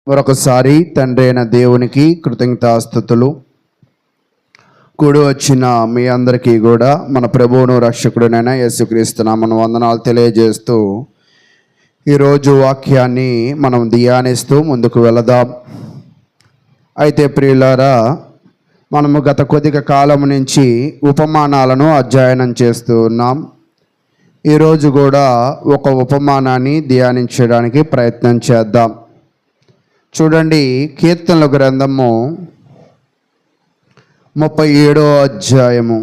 మరొకసారి తండ్రి అయిన దేవునికి కృతజ్ఞతాస్తుతులు. కూడి వచ్చిన మీ అందరికీ కూడా మన ప్రభువును రక్షకుడునైన యేసుక్రీస్తు నామమున వందనాలు తెలియజేస్తూ ఈరోజు వాక్యాన్ని మనం ధ్యానిస్తూ ముందుకు వెళదాం. అయితే ప్రియులారా, మనము గత కొద్దిగా కాలం నుంచి ఉపమానాలను అధ్యయనం చేస్తూ ఉన్నాం. ఈరోజు కూడా ఒక ఉపమానాన్ని ధ్యానించడానికి ప్రయత్నం చేద్దాం. చూడండి, కీర్తనల గ్రంథము 37వ అధ్యాయము.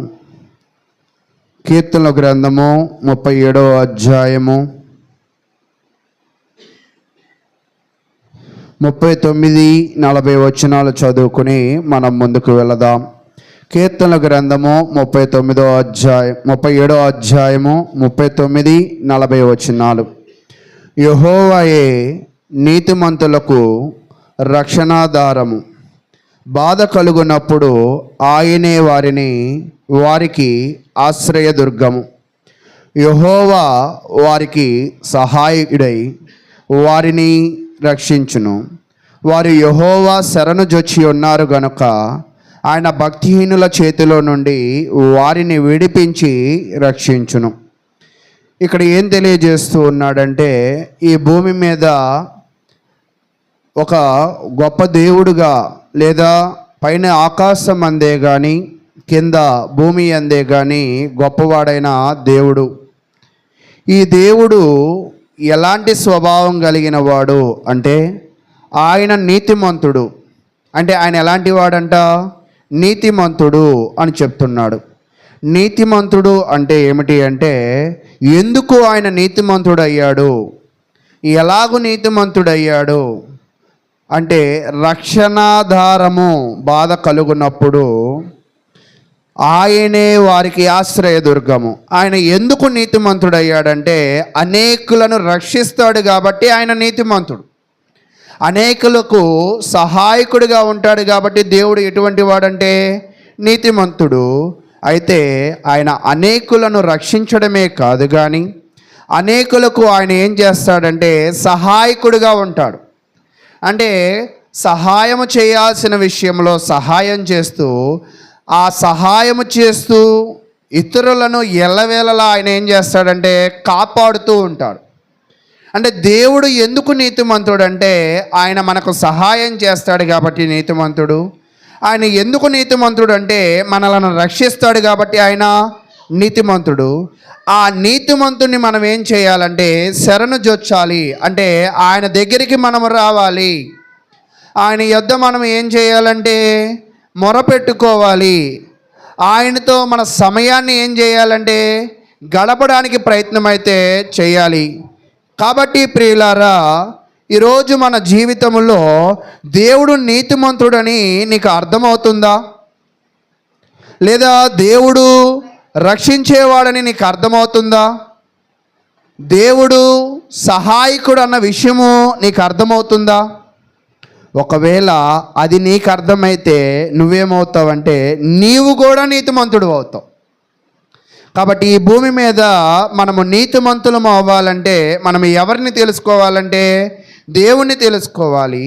కీర్తనల గ్రంథము 37వ అధ్యాయము 39-40 వచనాలు చదువుకుని మనం ముందుకు వెళదాం. కీర్తనల గ్రంథము 37వ అధ్యాయము 39-40 వచనాలు. యెహోవాయే నీతిమంతులకు రక్షణాధారము, బాధ కలుగునప్పుడు ఆయనే వారికి ఆశ్రయదుర్గము. యెహోవా వారికి సహాయుడై వారిని రక్షించును. వారు యెహోవా శరణు జొచ్చి ఉన్నారు గనుక ఆయన భక్తిహీనుల చేతిలో నుండి వారిని విడిపించి రక్షించును. ఇక్కడ ఏం తెలియజేస్తూ ఉన్నాడంటే, ఈ భూమి మీద ఒక గొప్ప దేవుడుగా, లేదా పైన ఆకాశం అందే కానీ కింద భూమి అందే కానీ గొప్పవాడైన దేవుడు. ఈ దేవుడు ఎలాంటి స్వభావం కలిగిన వాడు అంటే, ఆయన నీతిమంతుడు. అంటే ఆయన ఎలాంటి వాడంట? నీతిమంతుడు అని చెప్తున్నాడు. నీతిమంతుడు అంటే ఏమిటి అంటే, ఎందుకు ఆయన నీతిమంతుడు అయ్యాడు, ఎలాగూ నీతిమంతుడయ్యాడు అంటే, రక్షణాధారము, బాధ కలుగునప్పుడు ఆయనే వారికి ఆశ్రయదుర్గము. ఆయన ఎందుకు నీతిమంతుడయ్యాడంటే, అనేకులను రక్షిస్తాడు కాబట్టి ఆయన నీతిమంతుడు. అనేకులకు సహాయకుడిగా ఉంటాడు కాబట్టి దేవుడు ఎటువంటి వాడంటే నీతిమంతుడు. అయితే ఆయన అనేకులను రక్షించడమే కాదు కానీ అనేకులకు ఆయన ఏం చేస్తాడంటే సహాయకుడిగా ఉంటాడు. అంటే సహాయము చేయాల్సిన విషయంలో సహాయం చేస్తూ, ఆ సహాయము చేస్తూ ఇతరులను ఎల్లవేళలా ఆయన ఏం చేస్తాడంటే కాపాడుతూ ఉంటాడు. అంటే దేవుడు ఎందుకు నీతిమంతుడు అంటే, ఆయన మనకు సహాయం చేస్తాడు కాబట్టి నీతిమంతుడు. ఆయన ఎందుకు నీతిమంతుడు అంటే, మనలను రక్షిస్తాడు కాబట్టి ఆయన నీతిమంతుడు. ఆ నీతిమంతుడిని మనం ఏం చేయాలంటే శరణు జొచ్చాలి. అంటే ఆయన దగ్గరికి మనం రావాలి. ఆయన యొద్ద మనం ఏం చేయాలంటే మొరపెట్టుకోవాలి. ఆయనతో మన సమయాన్ని ఏం చేయాలంటే గడపడానికి ప్రయత్నం అయితే చేయాలి. కాబట్టి ప్రియులారా, ఈరోజు మన జీవితంలో దేవుడు నీతిమంతుడని నీకు అర్థమవుతుందా? లేదా దేవుడు రక్షించేవాడని నీకు అర్థమవుతుందా? దేవుడు సహాయకుడు అన్న విషయము నీకు అర్థమవుతుందా? ఒకవేళ అది నీకు అర్థమైతే నువ్వేమవుతావంటే నీవు కూడా నీతిమంతుడు అవుతావు. కాబట్టి ఈ భూమి మీద మనము నీతిమంతులం అవ్వాలంటే మనం ఎవరిని తెలుసుకోవాలంటే దేవుణ్ణి తెలుసుకోవాలి.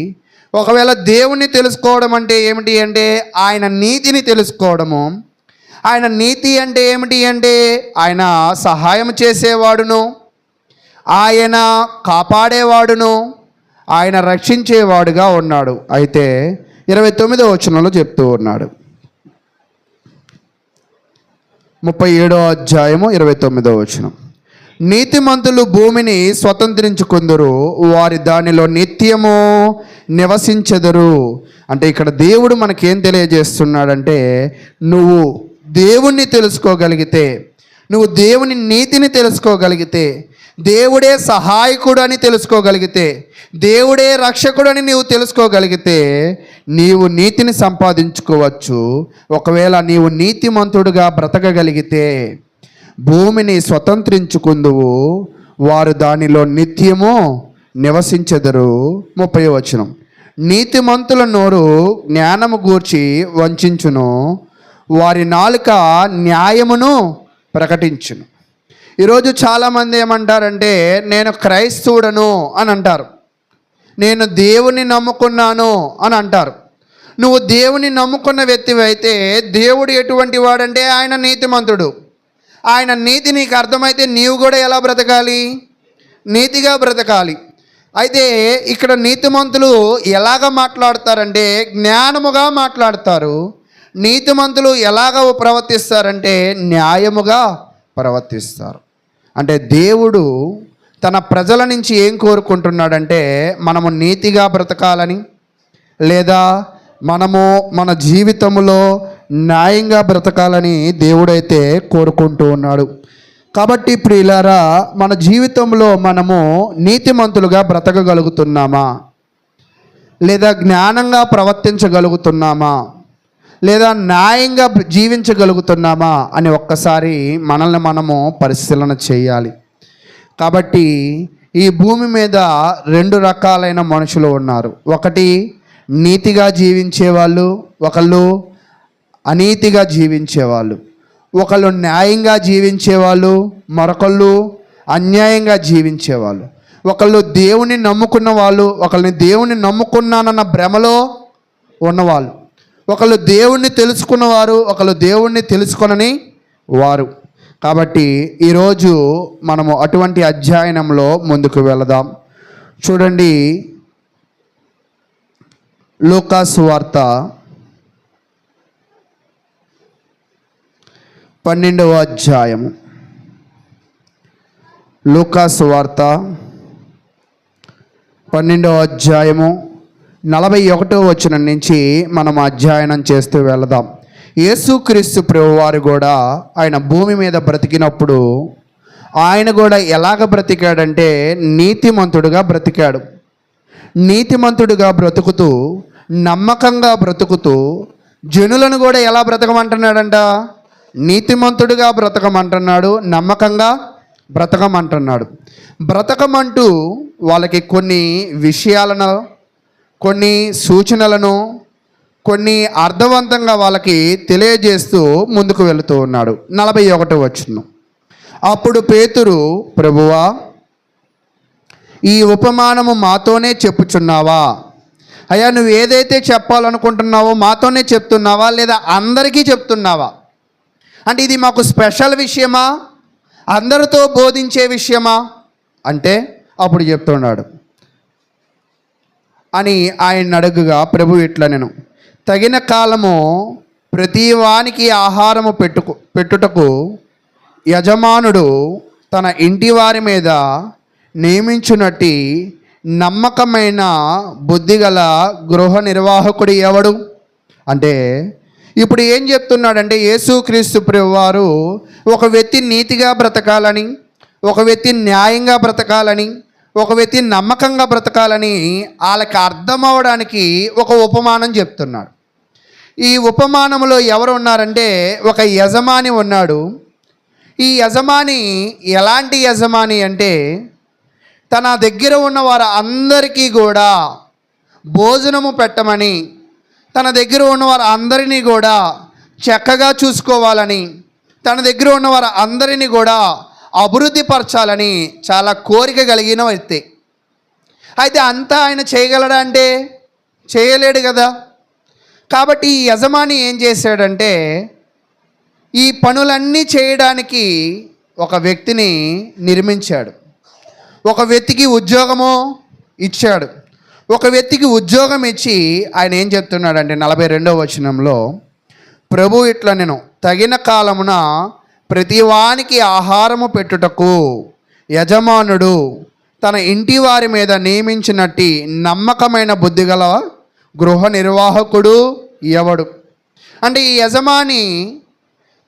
ఒకవేళ దేవుణ్ణి తెలుసుకోవడం అంటే ఏమిటి అంటే ఆయన నీతిని తెలుసుకోవడము. ఆయన నీతి అంటే ఏమిటి అంటే ఆయన సహాయం చేసేవాడును, ఆయన కాపాడేవాడును, ఆయన రక్షించేవాడుగా ఉన్నాడు. అయితే 29వ వచనంలో చెప్తూ ఉన్నాడు. 37వ అధ్యాయము 29వ వచనం. నీతిమంతులు భూమిని స్వతంత్రించుకుందురు, వారి దానిలో నిత్యము నివసించెదరు. అంటే ఇక్కడ దేవుడు మనకేం తెలియజేస్తున్నాడంటే, నువ్వు దేవుణ్ణి తెలుసుకోగలిగితే, నువ్వు దేవుని నీతిని తెలుసుకోగలిగితే, దేవుడే సహాయకుడు అని తెలుసుకోగలిగితే, దేవుడే రక్షకుడు అని నీవు తెలుసుకోగలిగితే నీవు నీతిని సంపాదించుకోవచ్చు. ఒకవేళ నీవు నీతిమంతుడుగా బ్రతకగలిగితే భూమిని స్వతంత్రించుకుందువు, వారు దానిలో నిత్యము నివసించెదరు. 30వ వచనం. నీతిమంతుల నోరు జ్ఞానము గూర్చి వంచును, వారి నాలుక న్యాయమును ప్రకటించును. ఈరోజు చాలామంది ఏమంటారంటే, నేను క్రైస్తవుడను అని అంటారు. నేను దేవుని నమ్ముకున్నాను అని అంటారు. నువ్వు దేవుని నమ్ముకున్న వ్యక్తివి అయితే దేవుడు ఎటువంటి వాడంటే ఆయన నీతిమంతుడు. ఆయన నీతి నీకు అర్థమైతే నీవు కూడా ఎలా బ్రతకాలి? నీతిగా బ్రతకాలి. అయితే ఇక్కడ నీతిమంతులు ఎలాగ మాట్లాడతారంటే జ్ఞానముగా మాట్లాడతారు. నీతిమంతులు ఎలాగ ప్రవర్తిస్తారంటే న్యాయముగా ప్రవర్తిస్తారు. అంటే దేవుడు తన ప్రజల నుంచి ఏం కోరుకుంటున్నాడంటే మనము నీతిగా బ్రతకాలని, లేదా మనము మన జీవితంలో న్యాయంగా బ్రతకాలని దేవుడైతే కోరుకుంటూ ఉన్నాడు. కాబట్టి ప్రియులారా, మన జీవితంలో మనము నీతిమంతులుగా బ్రతకగలుగుతున్నామా, లేదా జ్ఞానంగా ప్రవర్తించగలుగుతున్నామా, లేదా న్యాయంగా జీవించగలుగుతున్నామా అని ఒక్కసారి మనల్ని మనము పరిశీలన చేయాలి. కాబట్టి ఈ భూమి మీద 2 రకాలైన మనుషులు ఉన్నారు. ఒకటి నీతిగా జీవించేవాళ్ళు, ఒకళ్ళు అనీతిగా జీవించేవాళ్ళు. ఒకళ్ళు న్యాయంగా జీవించేవాళ్ళు, మరొకళ్ళు అన్యాయంగా జీవించేవాళ్ళు. ఒకళ్ళు దేవుని నమ్ముకున్న వాళ్ళు, ఒకళ్ళని దేవుని నమ్ముకున్నానన్న భ్రమలో ఉన్నవాళ్ళు. ఒకళ్ళు దేవుణ్ణి తెలుసుకున్నవారు, ఒకళ్ళు దేవుణ్ణి తెలుసుకొనని వారు. కాబట్టి ఈరోజు మనము అటువంటి అధ్యయనంలో ముందుకు వెళదాం. చూడండి, లూకాసు వార్త 12వ అధ్యాయము. లూకాసు వార్త 12వ అధ్యాయము 41వ వచనం నుంచి మనం అధ్యయనం చేస్తూ వెళదాం. యేసుక్రీస్తు ప్రభువారు కూడా ఆయన భూమి మీద బ్రతికినప్పుడు ఆయన కూడా ఎలాగ బ్రతికాడంటే నీతిమంతుడుగా బ్రతికాడు. నీతిమంతుడిగా బ్రతుకుతూ, నమ్మకంగా బ్రతుకుతూ జనులను కూడా ఎలా బ్రతకమంటున్నాడంట? నీతిమంతుడిగా బ్రతకమంటున్నాడు, నమ్మకంగా బ్రతకమంటున్నాడు. బ్రతకమంటూ వాళ్ళకి కొన్ని విషయాలను, కొన్ని సూచనలను, కొన్ని అర్థవంతంగా వాళ్ళకి తెలియజేస్తూ ముందుకు వెళుతూ ఉన్నాడు. 41వ వచనం. అప్పుడు పేతురు, ప్రభువా, ఈ ఉపమానము మాతోనే చెప్పుచున్నావా? అయ్యా, నువ్వు ఏదైతే చెప్పాలనుకుంటున్నావో మాతోనే చెప్తున్నావా, లేదా అందరికీ చెప్తున్నావా? అంటే ఇది మాకు స్పెషల్ విషయమా, అందరితో బోధించే విషయమా అంటే అప్పుడు చెప్తున్నాడు. అని ఆయన అడుగుగా ప్రభు ఇట్లా, నేను తగిన కాలము ప్రతి వానికి ఆహారము పెట్టుటకు యజమానుడు తన ఇంటి వారి మీద నియమించునట్టి నమ్మకమైన బుద్ధిగల గృహ నిర్వాహకుడు ఎవడు? అంటే ఇప్పుడు ఏం చెప్తున్నాడంటే యేసుక్రీస్తు ప్రభువారు ఒక వ్యక్తి నీతిగా బ్రతకాలని, ఒక వ్యక్తి న్యాయంగా బ్రతకాలని, ఒక వ్యక్తి నమ్మకంగా బ్రతకాలని వాళ్ళకి అర్థం అవ్వడానికి ఒక ఉపమానం చెప్తున్నాడు. ఈ ఉపమానంలో ఎవరు ఉన్నారంటే ఒక యజమాని ఉన్నాడు. ఈ యజమాని ఎలాంటి యజమాని అంటే తన దగ్గర ఉన్న వారు అందరికీ కూడా భోజనము పెట్టమని, తన దగ్గర ఉన్న వారు అందరినీ కూడా చక్కగా చూసుకోవాలని, తన దగ్గర ఉన్న వారు అందరినీ కూడా అభివృద్ధి పరచాలని చాలా కోరిక కలిగిన వ్యక్తి. అయితే అంతా ఆయన చేయగలడా అంటే చేయలేడు కదా. కాబట్టి ఈ యజమాని ఏం చేశాడంటే ఈ పనులన్నీ చేయడానికి ఒక వ్యక్తిని నిర్మించాడు. ఒక వ్యక్తికి ఉద్యోగము ఇచ్చాడు. ఒక వ్యక్తికి ఉద్యోగం ఇచ్చి ఆయన ఏం చెప్తున్నాడంటే 42వ వచనంలో, ప్రభు ఇట్లా, నేను తగిన కాలమున ప్రతి వానికి ఆహారము పెట్టుటకు యజమానుడు తన ఇంటి వారి మీద నియమించినట్టి నమ్మకమైన బుద్ధిగల గృహ నిర్వాహకుడు ఎవడు? అంటే ఈ యజమాని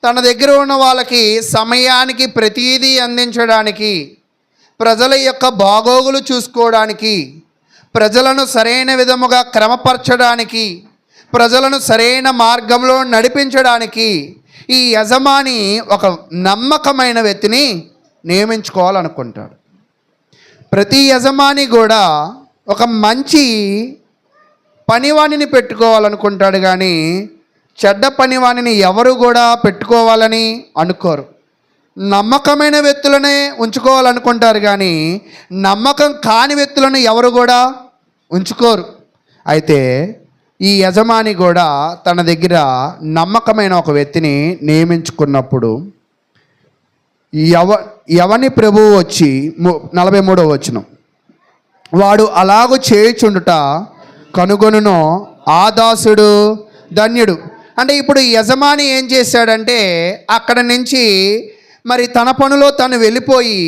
తన దగ్గర ఉన్న వాళ్ళకి సమయానికి ప్రతీదీ అందించడానికి, ప్రజల యొక్క బాగోగులు చూసుకోవడానికి, ప్రజలను సరైన విధముగా క్రమపరచడానికి, ప్రజలను సరైన మార్గంలో నడిపించడానికి ఈ యజమాని ఒక నమ్మకమైన వ్యక్తిని నియమించుకోవాలనుకుంటాడు. ప్రతి యజమాని కూడా ఒక మంచి పనివాణిని పెట్టుకోవాలనుకుంటాడు, కానీ చెడ్డ పనివాణిని ఎవరు కూడా పెట్టుకోవాలని అనుకోరు. నమ్మకమైన వ్యక్తులనే ఉంచుకోవాలనుకుంటారు, కానీ నమ్మకం కాని వ్యక్తులను ఎవరు కూడా ఉంచుకోరు. అయితే ఈ యజమాని కూడా తన దగ్గర నమ్మకమైన ఒక వ్యక్తిని నియమించుకున్నప్పుడు ఎవని ప్రభువు వచ్చి 43వ వచనం, వాడు అలాగూ చేయుచుండుట కనుగొనునో ఆ దాసుడు ధన్యుడు. అంటే ఇప్పుడు యజమాని ఏం చేశాడంటే అక్కడ నుంచి మరి తన పనిలో తను వెళ్ళిపోయి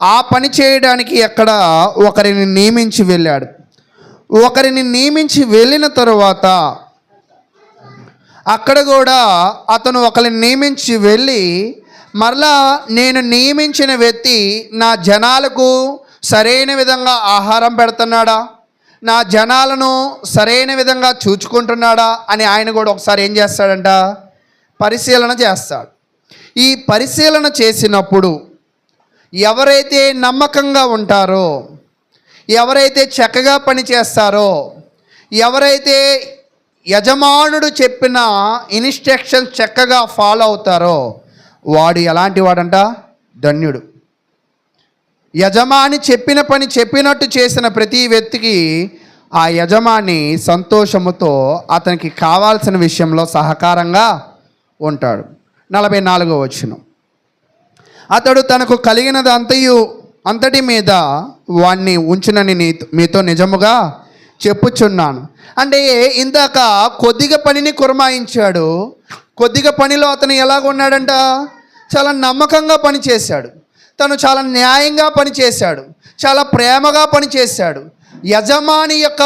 ఆ పని చేయడానికి అక్కడ ఒకరిని నియమించి వెళ్ళాడు. ఒకరిని నియమించి వెళ్ళిన తరువాత అక్కడ కూడా అతను ఒకరిని నియమించి వెళ్ళి మరలా నేను నియమించిన వ్యక్తి నా జనాలకు సరైన విధంగా ఆహారం పెడుతున్నాడా, నా జనాలను సరైన విధంగా చూచుకుంటున్నాడా అని ఆయన కూడా ఒకసారి ఏం చేస్తాడంట, పరిశీలన చేస్తాడు. ఈ పరిశీలన చేసినప్పుడు ఎవరైతే నమ్మకంగా ఉంటారో, ఎవరైతే చక్కగా పని చేస్తారో, ఎవరైతే యజమానుడు చెప్పిన ఇన్స్ట్రక్షన్స్ చక్కగా ఫాలో అవుతారో వాడు ఎలాంటి వాడంట, ధన్యుడు. యజమాని చెప్పిన పని చెప్పినట్టు చేసిన ప్రతి వ్యక్తికి ఆ యజమాని సంతోషముతో అతనికి కావాల్సిన విషయంలో సహకారంగా ఉంటాడు. 44వ వచనం, అతడు తనకు కలిగినది అంతటి మీద వాణ్ణి ఉంచునని మీతో నిజముగా చెప్పుచున్నాను. అంటే ఇందాక కొద్దిగా పనిని కురమాయించాడు. కొద్దిగా పనిలో అతను ఎలాగున్నాడంట, చాలా నమ్మకంగా పనిచేశాడు. తను చాలా న్యాయంగా పనిచేశాడు, చాలా ప్రేమగా పనిచేశాడు. యజమాని యొక్క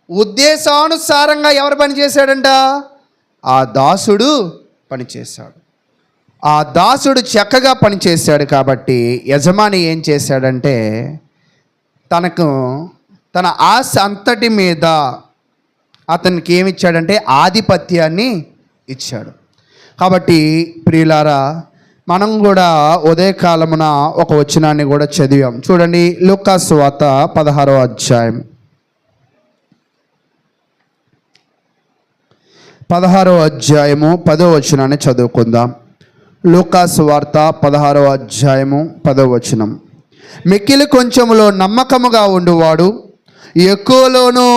ఉద్దేశానుసారంగా ఎవరు పనిచేశాడంట, ఆ దాసుడు పనిచేశాడు. ఆ దాసుడు చక్కగా పనిచేశాడు. కాబట్టి యజమాని ఏం చేశాడంటే తన ఆశ అంతటి మీద అతనికి ఏమిచ్చాడంటే ఆధిపత్యాన్ని ఇచ్చాడు. కాబట్టి ప్రియులారా, మనం కూడా ఉదయకాలమున ఒక వచనాన్ని కూడా చదివాం. చూడండి, లూకా సువార్త 16వ అధ్యాయం 10వ వచనాన్ని చదువుకుందాం. లూకా సువార్త 16వ అధ్యాయము 10వ వచనం, మిక్కిలి కొంచెములో నమ్మకముగా ఉండువాడు ఎక్కువలోనూ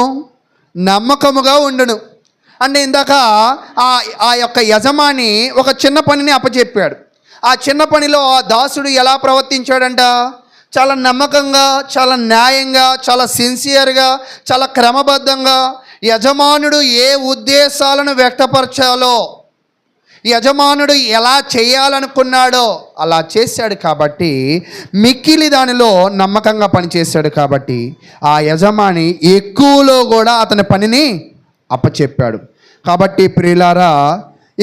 నమ్మకముగా ఉండును. అంటే ఇందాక ఆ యొక్క యజమాని ఒక చిన్న పనిని అప్పచెప్పాడు. ఆ చిన్న పనిలో ఆ దాసుడు ఎలా ప్రవర్తించాడంట, చాలా నమ్మకంగా, చాలా న్యాయంగా, చాలా సిన్సియర్గా, చాలా క్రమబద్ధంగా యజమానుడు ఏ ఉద్దేశాలను వ్యక్తపరచాలో, యజమానుడు ఎలా చేయాలనుకున్నాడో అలా చేశాడు. కాబట్టి మిక్కిలి దానిలో నమ్మకంగా పనిచేశాడు. కాబట్టి ఆ యజమాని ఎక్కువలో కూడా అతని పనిని అప్పచెప్పాడు. కాబట్టి ప్రియులారా,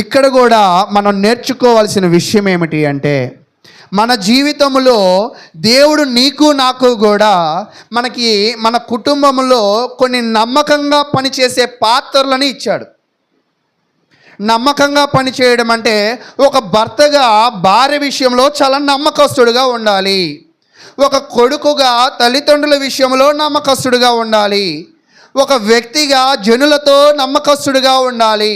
ఇక్కడ కూడా మనం నేర్చుకోవాల్సిన విషయం ఏమిటి అంటే, మన జీవితంలో దేవుడు నీకు నాకు కూడా మన కుటుంబంలో కొన్ని నమ్మకంగా పనిచేసే పాత్రలను ఇచ్చాడు. నమ్మకంగా పనిచేయడం అంటే ఒక భర్తగా భార్య విషయంలో చాలా నమ్మకస్తుడుగా ఉండాలి. ఒక కొడుకుగా తల్లిదండ్రుల విషయంలో నమ్మకస్తుడుగా ఉండాలి. ఒక వ్యక్తిగా జనులతో నమ్మకస్తుడుగా ఉండాలి.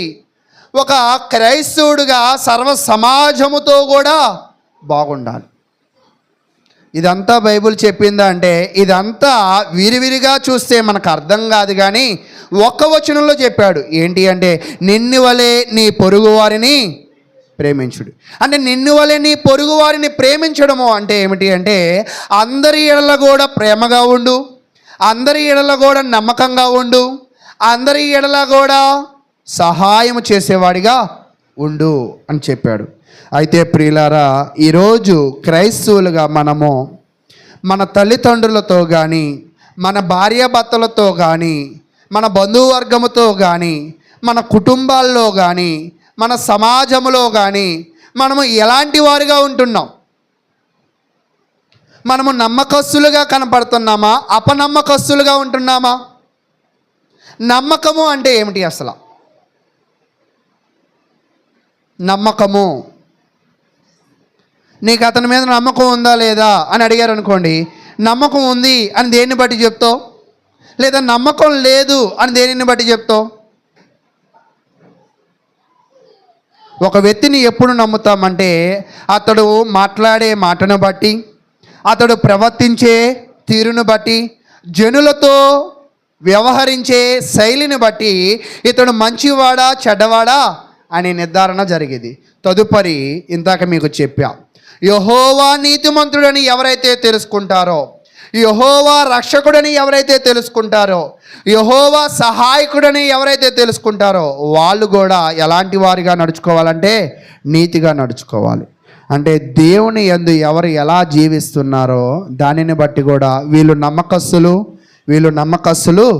ఒక క్రైస్తవుడుగా సర్వ సమాజముతో కూడా బాగుండాలి. ఇదంతా బైబిల్ చెప్పిందా అంటే ఇదంతా విరివిరిగా చూస్తే మనకు అర్థం కాదు. కానీ ఒక్క వచనంలో చెప్పాడు. ఏంటి అంటే, నిన్ను వలె నీ పొరుగు వారిని ప్రేమించుడు. అంటే నిన్ను వలె నీ పొరుగు వారిని ప్రేమించడము అంటే ఏమిటి అంటే, అందరి ఎడల కూడా ప్రేమగా ఉండు, అందరి ఎడల కూడా నమ్మకంగా ఉండు, అందరి ఎడల కూడా సహాయం చేసేవాడిగా ఉండు అని చెప్పాడు. అయితే ప్రియులారా, ఈరోజు క్రైస్తవులుగా మనము మన తల్లిదండ్రులతో కానీ, మన భార్యాభర్తలతో కానీ, మన బంధువర్గముతో కానీ, మన కుటుంబాల్లో కానీ, మన సమాజంలో కానీ మనము ఎలాంటి వారిగా ఉంటున్నాం? మనము నమ్మకస్తులుగా కనపడుతున్నామా, అపనమ్మకస్తులుగా ఉంటున్నామా? నమ్మకము అంటే ఏమిటి అసలు? నమ్మకము, నీకు అతని మీద నమ్మకం ఉందా లేదా అని అడిగారు అనుకోండి, నమ్మకం ఉంది అని దేన్ని బట్టి చెప్తావు? లేదా నమ్మకం లేదు అని దేనిని బట్టి చెప్తావు? ఒక వ్యక్తిని ఎప్పుడు నమ్ముతామంటే అతడు మాట్లాడే మాటను బట్టి, అతడు ప్రవర్తించే తీరును బట్టి, జనులతో వ్యవహరించే శైలిని బట్టి ఇతడు మంచివాడా చెడ్డవాడా అనే నిర్ధారణ జరిగేది. తదుపరి ఇందాక మీకు చెప్పా, యెహోవా నీతిమంతుడని ఎవరైతే తెలుసుకుంటారో, యెహోవా రక్షకుడని ఎవరైతే తెలుసుకుంటారో, యెహోవా సహాయకుడని ఎవరైతే తెలుసుకుంటారో వాళ్ళు కూడా ఎలాంటి వారిగా నడుచుకోవాలంటే నీతిగా నడుచుకోవాలి. అంటే దేవుని యందు ఎవరు ఎలా జీవిస్తున్నారో దానిని బట్టి కూడా వీళ్ళు నమ్మకస్తులు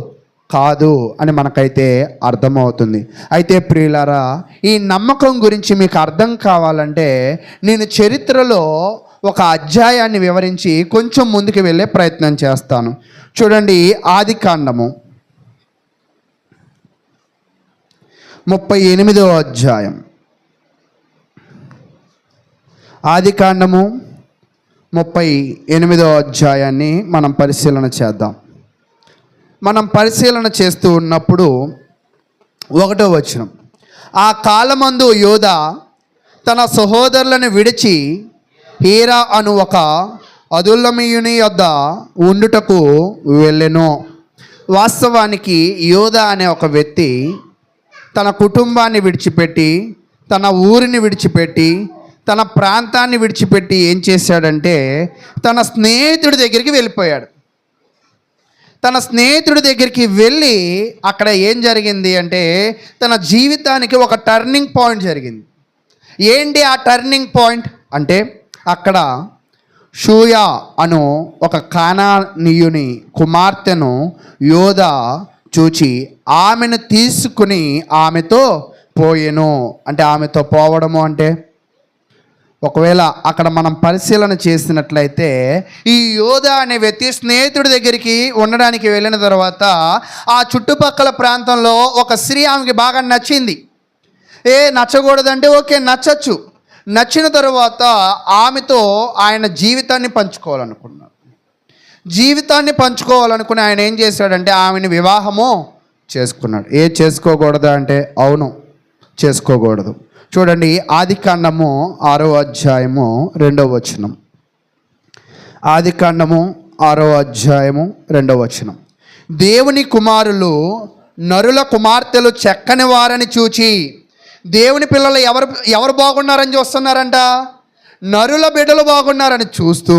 కాదు అని మనకైతే అర్థమవుతుంది. అయితే ప్రియులారా, ఈ నమ్మకం గురించి మీకు అర్థం కావాలంటే నేను చరిత్రలో ఒక అధ్యాయాన్ని వివరించి కొంచెం ముందుకు వెళ్ళే ప్రయత్నం చేస్తాను. చూడండి, ఆదికాండము 38వ అధ్యాయం. ఆదికాండము 38వ అధ్యాయాన్ని మనం పరిశీలన చేద్దాం. మనం పరిశీలన చేస్తూ ఉన్నప్పుడు 1వ వచనం, ఆ కాలమందు యోధా తన సహోదరులను విడిచి హీరా అను ఒక అదుల్లమీయుని యొద్ద ఉండుటకు వెళ్ళెను. వాస్తవానికి యోధా అనే ఒక వ్యక్తి తన కుటుంబాన్ని విడిచిపెట్టి, తన ఊరిని విడిచిపెట్టి, తన ప్రాంతాన్ని విడిచిపెట్టి ఏం చేశాడంటే తన స్నేహితుడి దగ్గరికి వెళ్ళిపోయాడు. తన స్నేహితుడి దగ్గరికి వెళ్ళి అక్కడ ఏం జరిగింది అంటే తన జీవితానికి ఒక టర్నింగ్ పాయింట్ జరిగింది. ఏంటి ఆ టర్నింగ్ పాయింట్ అంటే అక్కడ షూయా అను ఒక కానానీయుని కుమార్తెను యోధా చూచి ఆమెను తీసుకుని ఆమెతో పోయెను. అంటే ఆమెతో పోవడము అంటే ఒకవేళ అక్కడ మనం పరిశీలన చేసినట్లయితే ఈ యోధా అనే వ్యక్తి స్నేహితుడి దగ్గరికి ఉండడానికి వెళ్ళిన తర్వాత ఆ చుట్టుపక్కల ప్రాంతంలో ఒక స్త్రీ ఆమెకి బాగా నచ్చింది. నచ్చకూడదంటే ఓకే, నచ్చచ్చు. నచ్చిన తర్వాత ఆమెతో ఆయన జీవితాన్ని పంచుకోవాలనుకుని ఆయన ఏం చేశాడంటే ఆమెను వివాహము చేసుకున్నాడు. చేసుకోకూడదా అంటే అవును, చేసుకోకూడదు. చూడండి, ఆదికాండము 6వ అధ్యాయము 2వ వచనం. ఆదికాండము 6వ అధ్యాయము 2వ వచనం, దేవుని కుమారులు నరుల కుమార్తెలు చక్కని వారని చూచి, దేవుని పిల్లలు ఎవరు బాగున్నారని చూస్తున్నారంట, నరుల బిడ్డలు బాగున్నారని చూస్తూ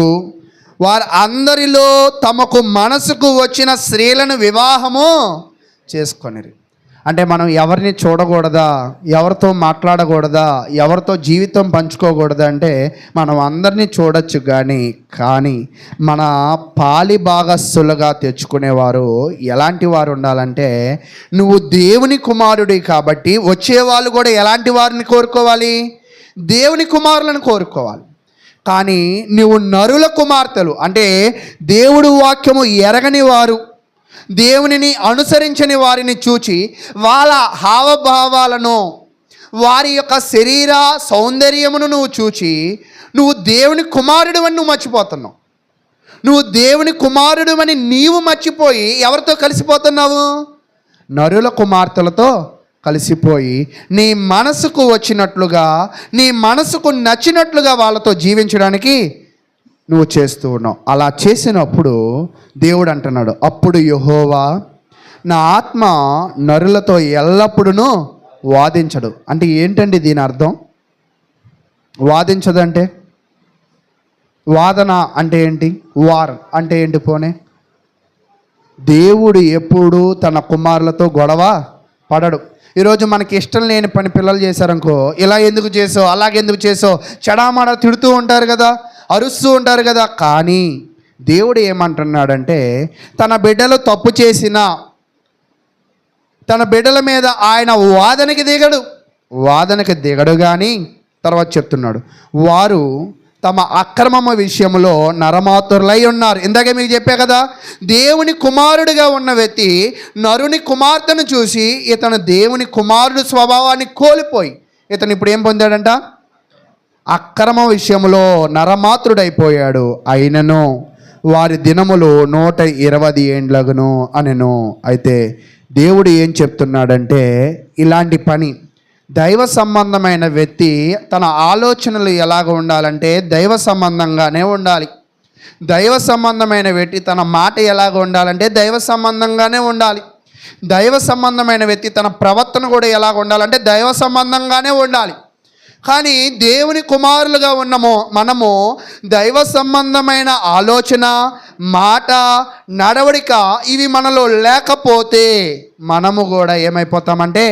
వారు అందరిలో తమకు మనసుకు వచ్చిన స్త్రీలను వివాహము చేసుకొనిరి. అంటే మనం ఎవరిని చూడకూడదా, ఎవరితో మాట్లాడకూడదా, ఎవరితో జీవితం పంచుకోకూడదా అంటే మనం అందరినీ చూడొచ్చు, కానీ మన పాలి భాగస్థులుగా తెచ్చుకునేవారు ఎలాంటి వారు ఉండాలంటే, నువ్వు దేవుని కుమారుడి కాబట్టి వచ్చేవాళ్ళు కూడా ఎలాంటి వారిని కోరుకోవాలి, దేవుని కుమారులను కోరుకోవాలి. కానీ నువ్వు నరుల కుమార్తెలు అంటే దేవుడు వాక్యము ఎరగని వారు, దేవునిని అనుసరించని వారిని చూచి వాళ్ళ హావభావాలను, వారి యొక్క శరీర సౌందర్యమును నువ్వు చూచి నువ్వు దేవుని కుమారుడు అని నువ్వు మర్చిపోతున్నావు. నువ్వు దేవుని కుమారుడు అని నీవు మర్చిపోయి ఎవరితో కలిసిపోతున్నావు, నరుల కుమార్తెలతో కలిసిపోయి నీ మనసుకు వచ్చినట్లుగా, నీ మనసుకు నచ్చినట్లుగా వాళ్ళతో జీవించడానికి నువ్వు చేస్తూ ఉన్నావు. అలా చేసినప్పుడు దేవుడు అంటున్నాడు, అప్పుడు యెహోవా నా ఆత్మ నరులతో ఎల్లప్పుడూ వాదించడు. అంటే ఏంటండి దీని అర్థం? వాదించదంటే వాదన అంటే ఏంటి, వార్ అంటే ఏంటి? పోనే దేవుడు ఎప్పుడు తన కుమారులతో గొడవ పడడు. ఈరోజు మనకి ఇష్టం లేని పని పిల్లలు చేశారనుకో, ఇలా ఎందుకు చేసావు, అలాగెందుకు చేసావు, చెడామాడ తిడుతూ ఉంటారు కదా, అరుస్తూ ఉంటారు కదా. కానీ దేవుడు ఏమంటున్నాడంటే తన బిడ్డలు తప్పు చేసినా తన బిడ్డల మీద ఆయన వాదనకి దిగడు కానీ తర్వాత చెప్తున్నాడు, వారు తమ అక్రమమ విషయంలో నరమాతురులై ఉన్నారు. ఇందాకే మీకు చెప్పా కదా, దేవుని కుమారుడిగా ఉన్న వ్యక్తి నరుని కుమార్తెను చూసి ఇతను దేవుని కుమారుడు స్వభావాన్ని కోల్పోయి ఇతను ఇప్పుడు ఏం పొందాడంట, అక్రమ విషయంలో నరమాతృడైపోయాడు. అయినను వారి దినములు 120 ఏండ్లగును అనెను. అయితే దేవుడు ఏం చెప్తున్నాడంటే ఇలాంటి పని దైవ సంబంధమైన వ్యక్తి తన ఆలోచనలు ఎలాగ ఉండాలంటే దైవ సంబంధంగానే ఉండాలి. దైవ సంబంధమైన వ్యక్తి తన మాట ఎలాగ ఉండాలంటే దైవ సంబంధంగానే ఉండాలి. దైవ సంబంధమైన వ్యక్తి తన ప్రవర్తన కూడా ఎలాగ ఉండాలంటే దైవ సంబంధంగానే ఉండాలి. కానీ దేవుని కుమారులుగా ఉన్నము మనము దైవ సంబంధమైన ఆలోచన, మాట, నడవడిక ఇవి మనలో లేకపోతే మనము కూడా ఏమైపోతామంటే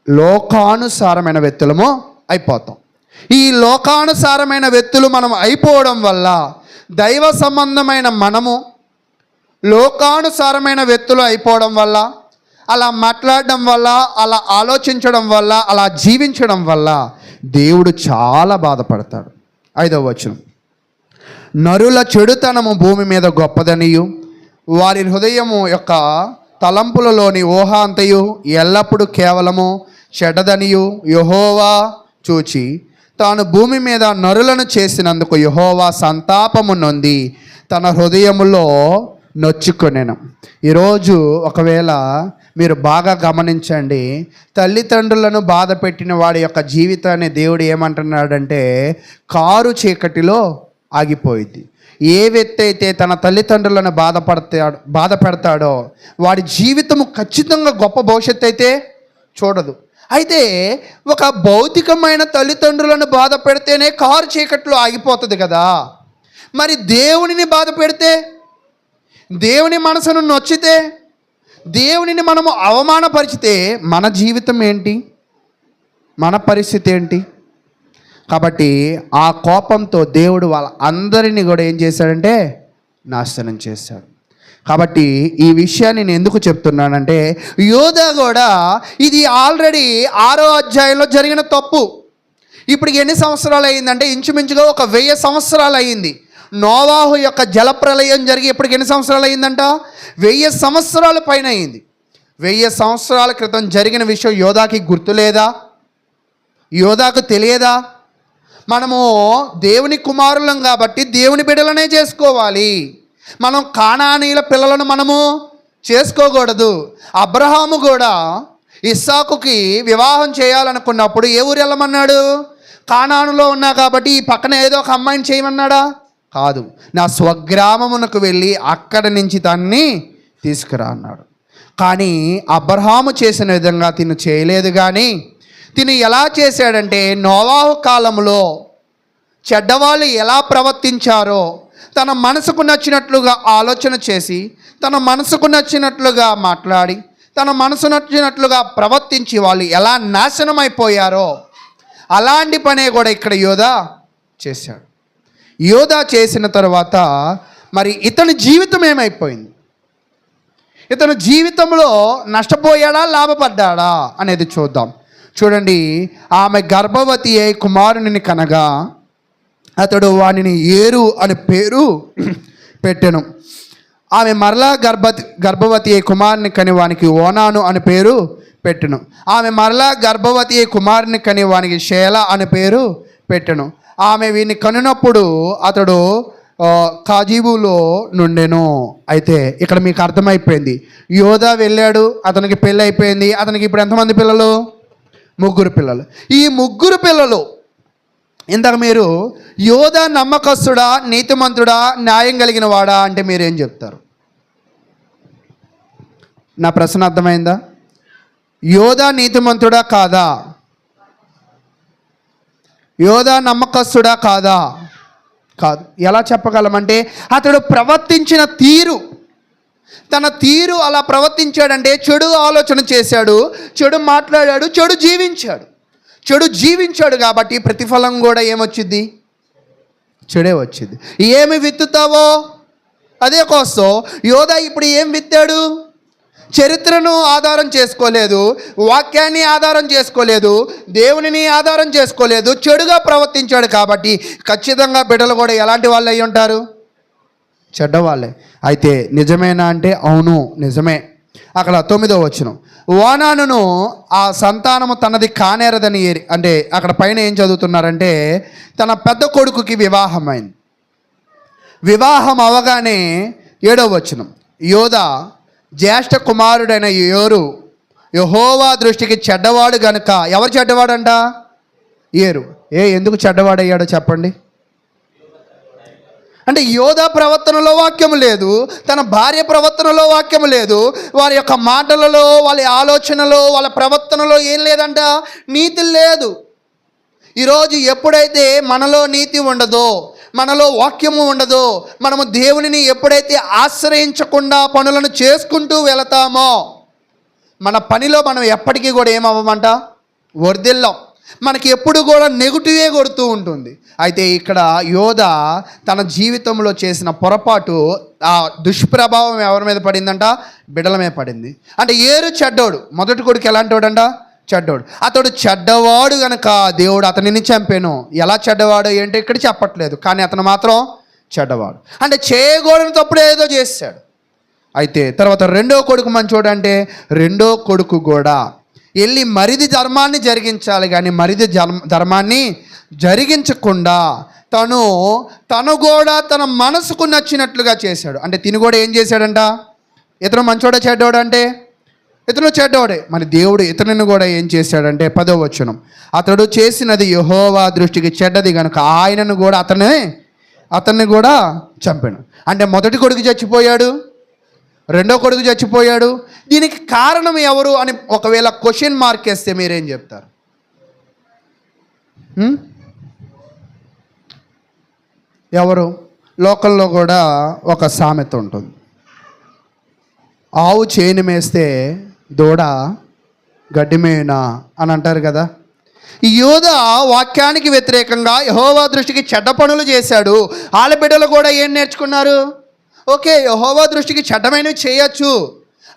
లోకానుసారమైన వ్యక్తులము అయిపోతాం. ఈ లోకానుసారమైన వ్యక్తులు మనం అయిపోవడం వల్ల దైవ సంబంధమైన మనము లోకానుసారమైన వ్యక్తులు అయిపోవడం వల్ల, అలా మాట్లాడడం వల్ల, అలా ఆలోచించడం వల్ల, అలా జీవించడం వల్ల దేవుడు చాలా బాధపడతాడు. 5వ వచనం, నరుల చెడుతనము భూమి మీద గొప్పదనియు వారి హృదయము యొక్క తలంపులలోని ఊహ అంతయు ఎల్లప్పుడూ కేవలము చెడ్డదనియు యెహోవా చూచి తాను భూమి మీద నరులను చేసినందుకు యెహోవా సంతాపము నొంది తన హృదయములో నొచ్చుకొనెను. ఈరోజు ఒకవేళ మీరు బాగా గమనించండి, తల్లిదండ్రులను బాధ పెట్టిన వాడి యొక్క జీవితాన్ని దేవుడు ఏమంటున్నాడంటే కారు చీకటిలో ఆగిపోయింది. ఏ వ్యక్తి అయితే తన తల్లిదండ్రులను బాధ పెడతాడో వాడి జీవితము ఖచ్చితంగా గొప్ప భవిష్యత్తు అయితే చూడదు. అయితే ఒక భౌతికమైన తల్లిదండ్రులను బాధ పెడితేనే కారు చీకట్లో ఆగిపోతుంది కదా. మరి దేవునిని బాధ పెడితే, దేవుని మనసును నొచ్చితే, దేవునిని మనము అవమానపరిచితే మన జీవితం ఏంటి, మన పరిస్థితి ఏంటి? కాబట్టి ఆ కోపంతో దేవుడు వాళ్ళ అందరినీ కూడా ఏం చేశాడంటే నాశనం చేశాడు. కాబట్టి ఈ విషయాన్ని నేను ఎందుకు చెప్తున్నానంటే యోధా కూడా ఇది ఆల్రెడీ 6వ అధ్యాయంలో జరిగిన తప్పు. ఇప్పుడు ఎన్ని సంవత్సరాలు అయ్యిందంటే ఇంచుమించుగా ఒక 1000 సంవత్సరాలు అయ్యింది. నోవాహు యొక్క జలప్రలయం జరిగి ఇప్పటికి ఎన్ని సంవత్సరాలు అయ్యిందంట? 1000 సంవత్సరాల పైన అయింది. 1000 సంవత్సరాల క్రితం జరిగిన విషయం యోధాకి గుర్తులేదా? యోధాకు తెలియదా? మనము దేవుని కుమారులం కాబట్టి దేవుని బిడ్డలనే చేసుకోవాలి. మనం కానానీయుల పిల్లలను మనము చేసుకోకూడదు. అబ్రహాము కూడా ఇస్సాకుకి వివాహం చేయాలనుకున్నప్పుడు ఏ ఊరు వెళ్ళమన్నాడు? కానానులో ఉన్నా కాబట్టి ఈ పక్కన ఏదో ఒక అమ్మాయిని చేయమన్నాడా? కాదు, నా స్వగ్రామమునకు వెళ్ళి అక్కడి నుంచి దాన్ని తీసుకురా అన్నాడు. కానీ అబ్రహాము చేసిన విధంగా తిను చేయలేదు. కానీ తిను ఎలా చేశాడంటే నోవాహు కాలంలో చెడ్డవాళ్ళు ఎలా ప్రవర్తించారో తన మనసుకు నచ్చినట్లుగా ఆలోచన చేసి, తన మనసుకు నచ్చినట్లుగా మాట్లాడి, తన మనసు నచ్చినట్లుగా ప్రవర్తించి వాళ్ళు ఎలా నాశనం అయిపోయారో అలాంటి పనే కూడా ఇక్కడ యోధా చేశాడు. యోధా చేసిన తర్వాత మరి ఇతని జీవితం ఏమైపోయింది? ఇతను జీవితంలో నష్టపోయాడా లాభపడ్డాడా అనేది చూద్దాం. చూడండి, ఆమె గర్భవతి అయి కుమారుని కనగా అతడు వానిని ఏరు అని పేరు పెట్టెను. ఆమె మరలా గర్భవతి అయి కుమారుని కని వానికి ఓనాను అని పేరు పెట్టెను. ఆమె మరలా గర్భవతి అయి కుమారుని కని వానికి షేల అని పేరు పెట్టెను. ఆమె వీని కనునప్పుడు అతడు కాజీబులో నుండెను. అయితే ఇక్కడ మీకు అర్థమైపోయింది, యోధా వెళ్ళాడు, అతనికి పెళ్ళి అయిపోయింది. అతనికి ఇప్పుడు ఎంతమంది పిల్లలు? 3 పిల్లలు. ఈ 3 పిల్లలు ఇందాక మీరు యోధా నమ్మకస్తుడా, నీతిమంతుడా, న్యాయం కలిగిన వాడా అంటే మీరేం చెప్తారు? నా ప్రశ్న అర్థమైందా? యోధా నీతిమంతుడా కాదా? యోధా నమ్మకస్తుడా కాదా? కాదు. ఎలా చెప్పగలమంటే అతడు ప్రవర్తించిన తీరు, తన తీరు అలా ప్రవర్తించాడంటే చెడు ఆలోచన చేశాడు, చెడు మాట్లాడాడు, చెడు జీవించాడు కాబట్టి ప్రతిఫలం కూడా ఏమొచ్చింది? చెడే వచ్చింది. ఏమి విత్తుతావో అదే కోసం. యోధా ఇప్పుడు ఏం విత్తాడు? చరిత్రను ఆధారం చేసుకోలేదు, వాక్యాన్ని ఆధారం చేసుకోలేదు, దేవునిని ఆధారం చేసుకోలేదు, చెడుగా ప్రవర్తించాడు. కాబట్టి ఖచ్చితంగా బిడ్డలు కూడా ఎలాంటి వాళ్ళు అయి ఉంటారు? చెడ్డవాళ్ళే. అయితే నిజమేనా అంటే అవును నిజమే. అక్కడ 9వ వచనం, ఓనానును ఆ సంతానము తనది కానేరదని అంటే అక్కడ పైన ఏం చదువుతున్నారంటే తన పెద్ద కొడుకుకి వివాహమైంది. వివాహం అవగానే 7వ వచనం, యోధా జ్యేష్ఠ కుమారుడైన ఏరు యెహోవా దృష్టికి చెడ్డవాడు గనుక. ఎవరు చెడ్డవాడంట? ఏరు. ఎందుకు చెడ్డవాడయ్యాడో చెప్పండి. అంటే యోధా ప్రవర్తనలో వాక్యము లేదు, తన భార్య ప్రవర్తనలో వాక్యము లేదు, వారి యొక్క మాటలలో, వాళ్ళ ఆలోచనలో, వాళ్ళ ప్రవర్తనలో ఏం లేదంట, నీతి లేదు. ఈరోజు ఎప్పుడైతే మనలో నీతి ఉండదో, మనలో వాక్యము ఉండదో, మనము దేవునిని ఎప్పుడైతే ఆశ్రయించకుండా పనులను చేసుకుంటూ వెళతామో, మన పనిలో మనం ఎప్పటికీ కూడా ఏమవ్వమంట, వర్ధిల్లం. మనకి ఎప్పుడు కూడా నెగిటివే కొడుతూ ఉంటుంది. అయితే ఇక్కడ యోధ తన జీవితంలో చేసిన పొరపాటు, ఆ దుష్ప్రభావం ఎవరి మీద పడిందంట, బిడ్డల మీద పడింది. అంటే ఏరు చెడ్డోడు, మొదటి కొడుకు ఎలాంటి వాడంట, చెడ్డోడు. అతడు చెడ్డవాడు గనక దేవుడు అతనిని చంపాను. ఎలా చెడ్డవాడు ఏంటో ఇక్కడ చెప్పట్లేదు, కానీ అతను మాత్రం చెడ్డవాడు. అంటే చేయకూడని తప్పుడు ఏదో చేశాడు. అయితే తర్వాత రెండో కొడుకు మంచోడు అంటే, రెండో కొడుకు కూడా వెళ్ళి మరిది ధర్మాన్ని జరిగించాలి, కానీ మరిది ధర్మాన్ని జరిగించకుండా తను కూడా తన మనసుకు నచ్చినట్లుగా చేశాడు. అంటే తిని కూడా ఏం చేశాడంట, ఇతను మంచోడా చెడ్డోడు అంటే ఇతను చెడ్డోడే. మరి దేవుడు ఇతనిని కూడా ఏం చేశాడంటే 10వ వచనం, అతడు చేసినది యెహోవా దృష్టికి చెడ్డది కనుక ఆయనను కూడా అతన్ని కూడా చంపాడు. అంటే మొదటి కొడుకు చచ్చిపోయాడు, రెండో కొడుకు చచ్చిపోయాడు. దీనికి కారణం ఎవరు అని ఒకవేళ క్వశ్చన్ మార్క్ వేస్తే మీరేం చెప్తారు? ఎవరు? లోకల్లో కూడా ఒక సామెత ఉంటుంది, ఆవు చేను మేస్తే దూడ గడ్డి మేయునా అని అంటారు కదా. ఈ యోధ వాక్యానికి వ్యతిరేకంగా యెహోవా దృష్టికి చెడ్డ పనులు చేశాడు. వాళ్ళ బిడ్డలు కూడా ఏం నేర్చుకున్నారు, ఓకే యెహోవా దృష్టికి చెడ్డమైనవి చేయొచ్చు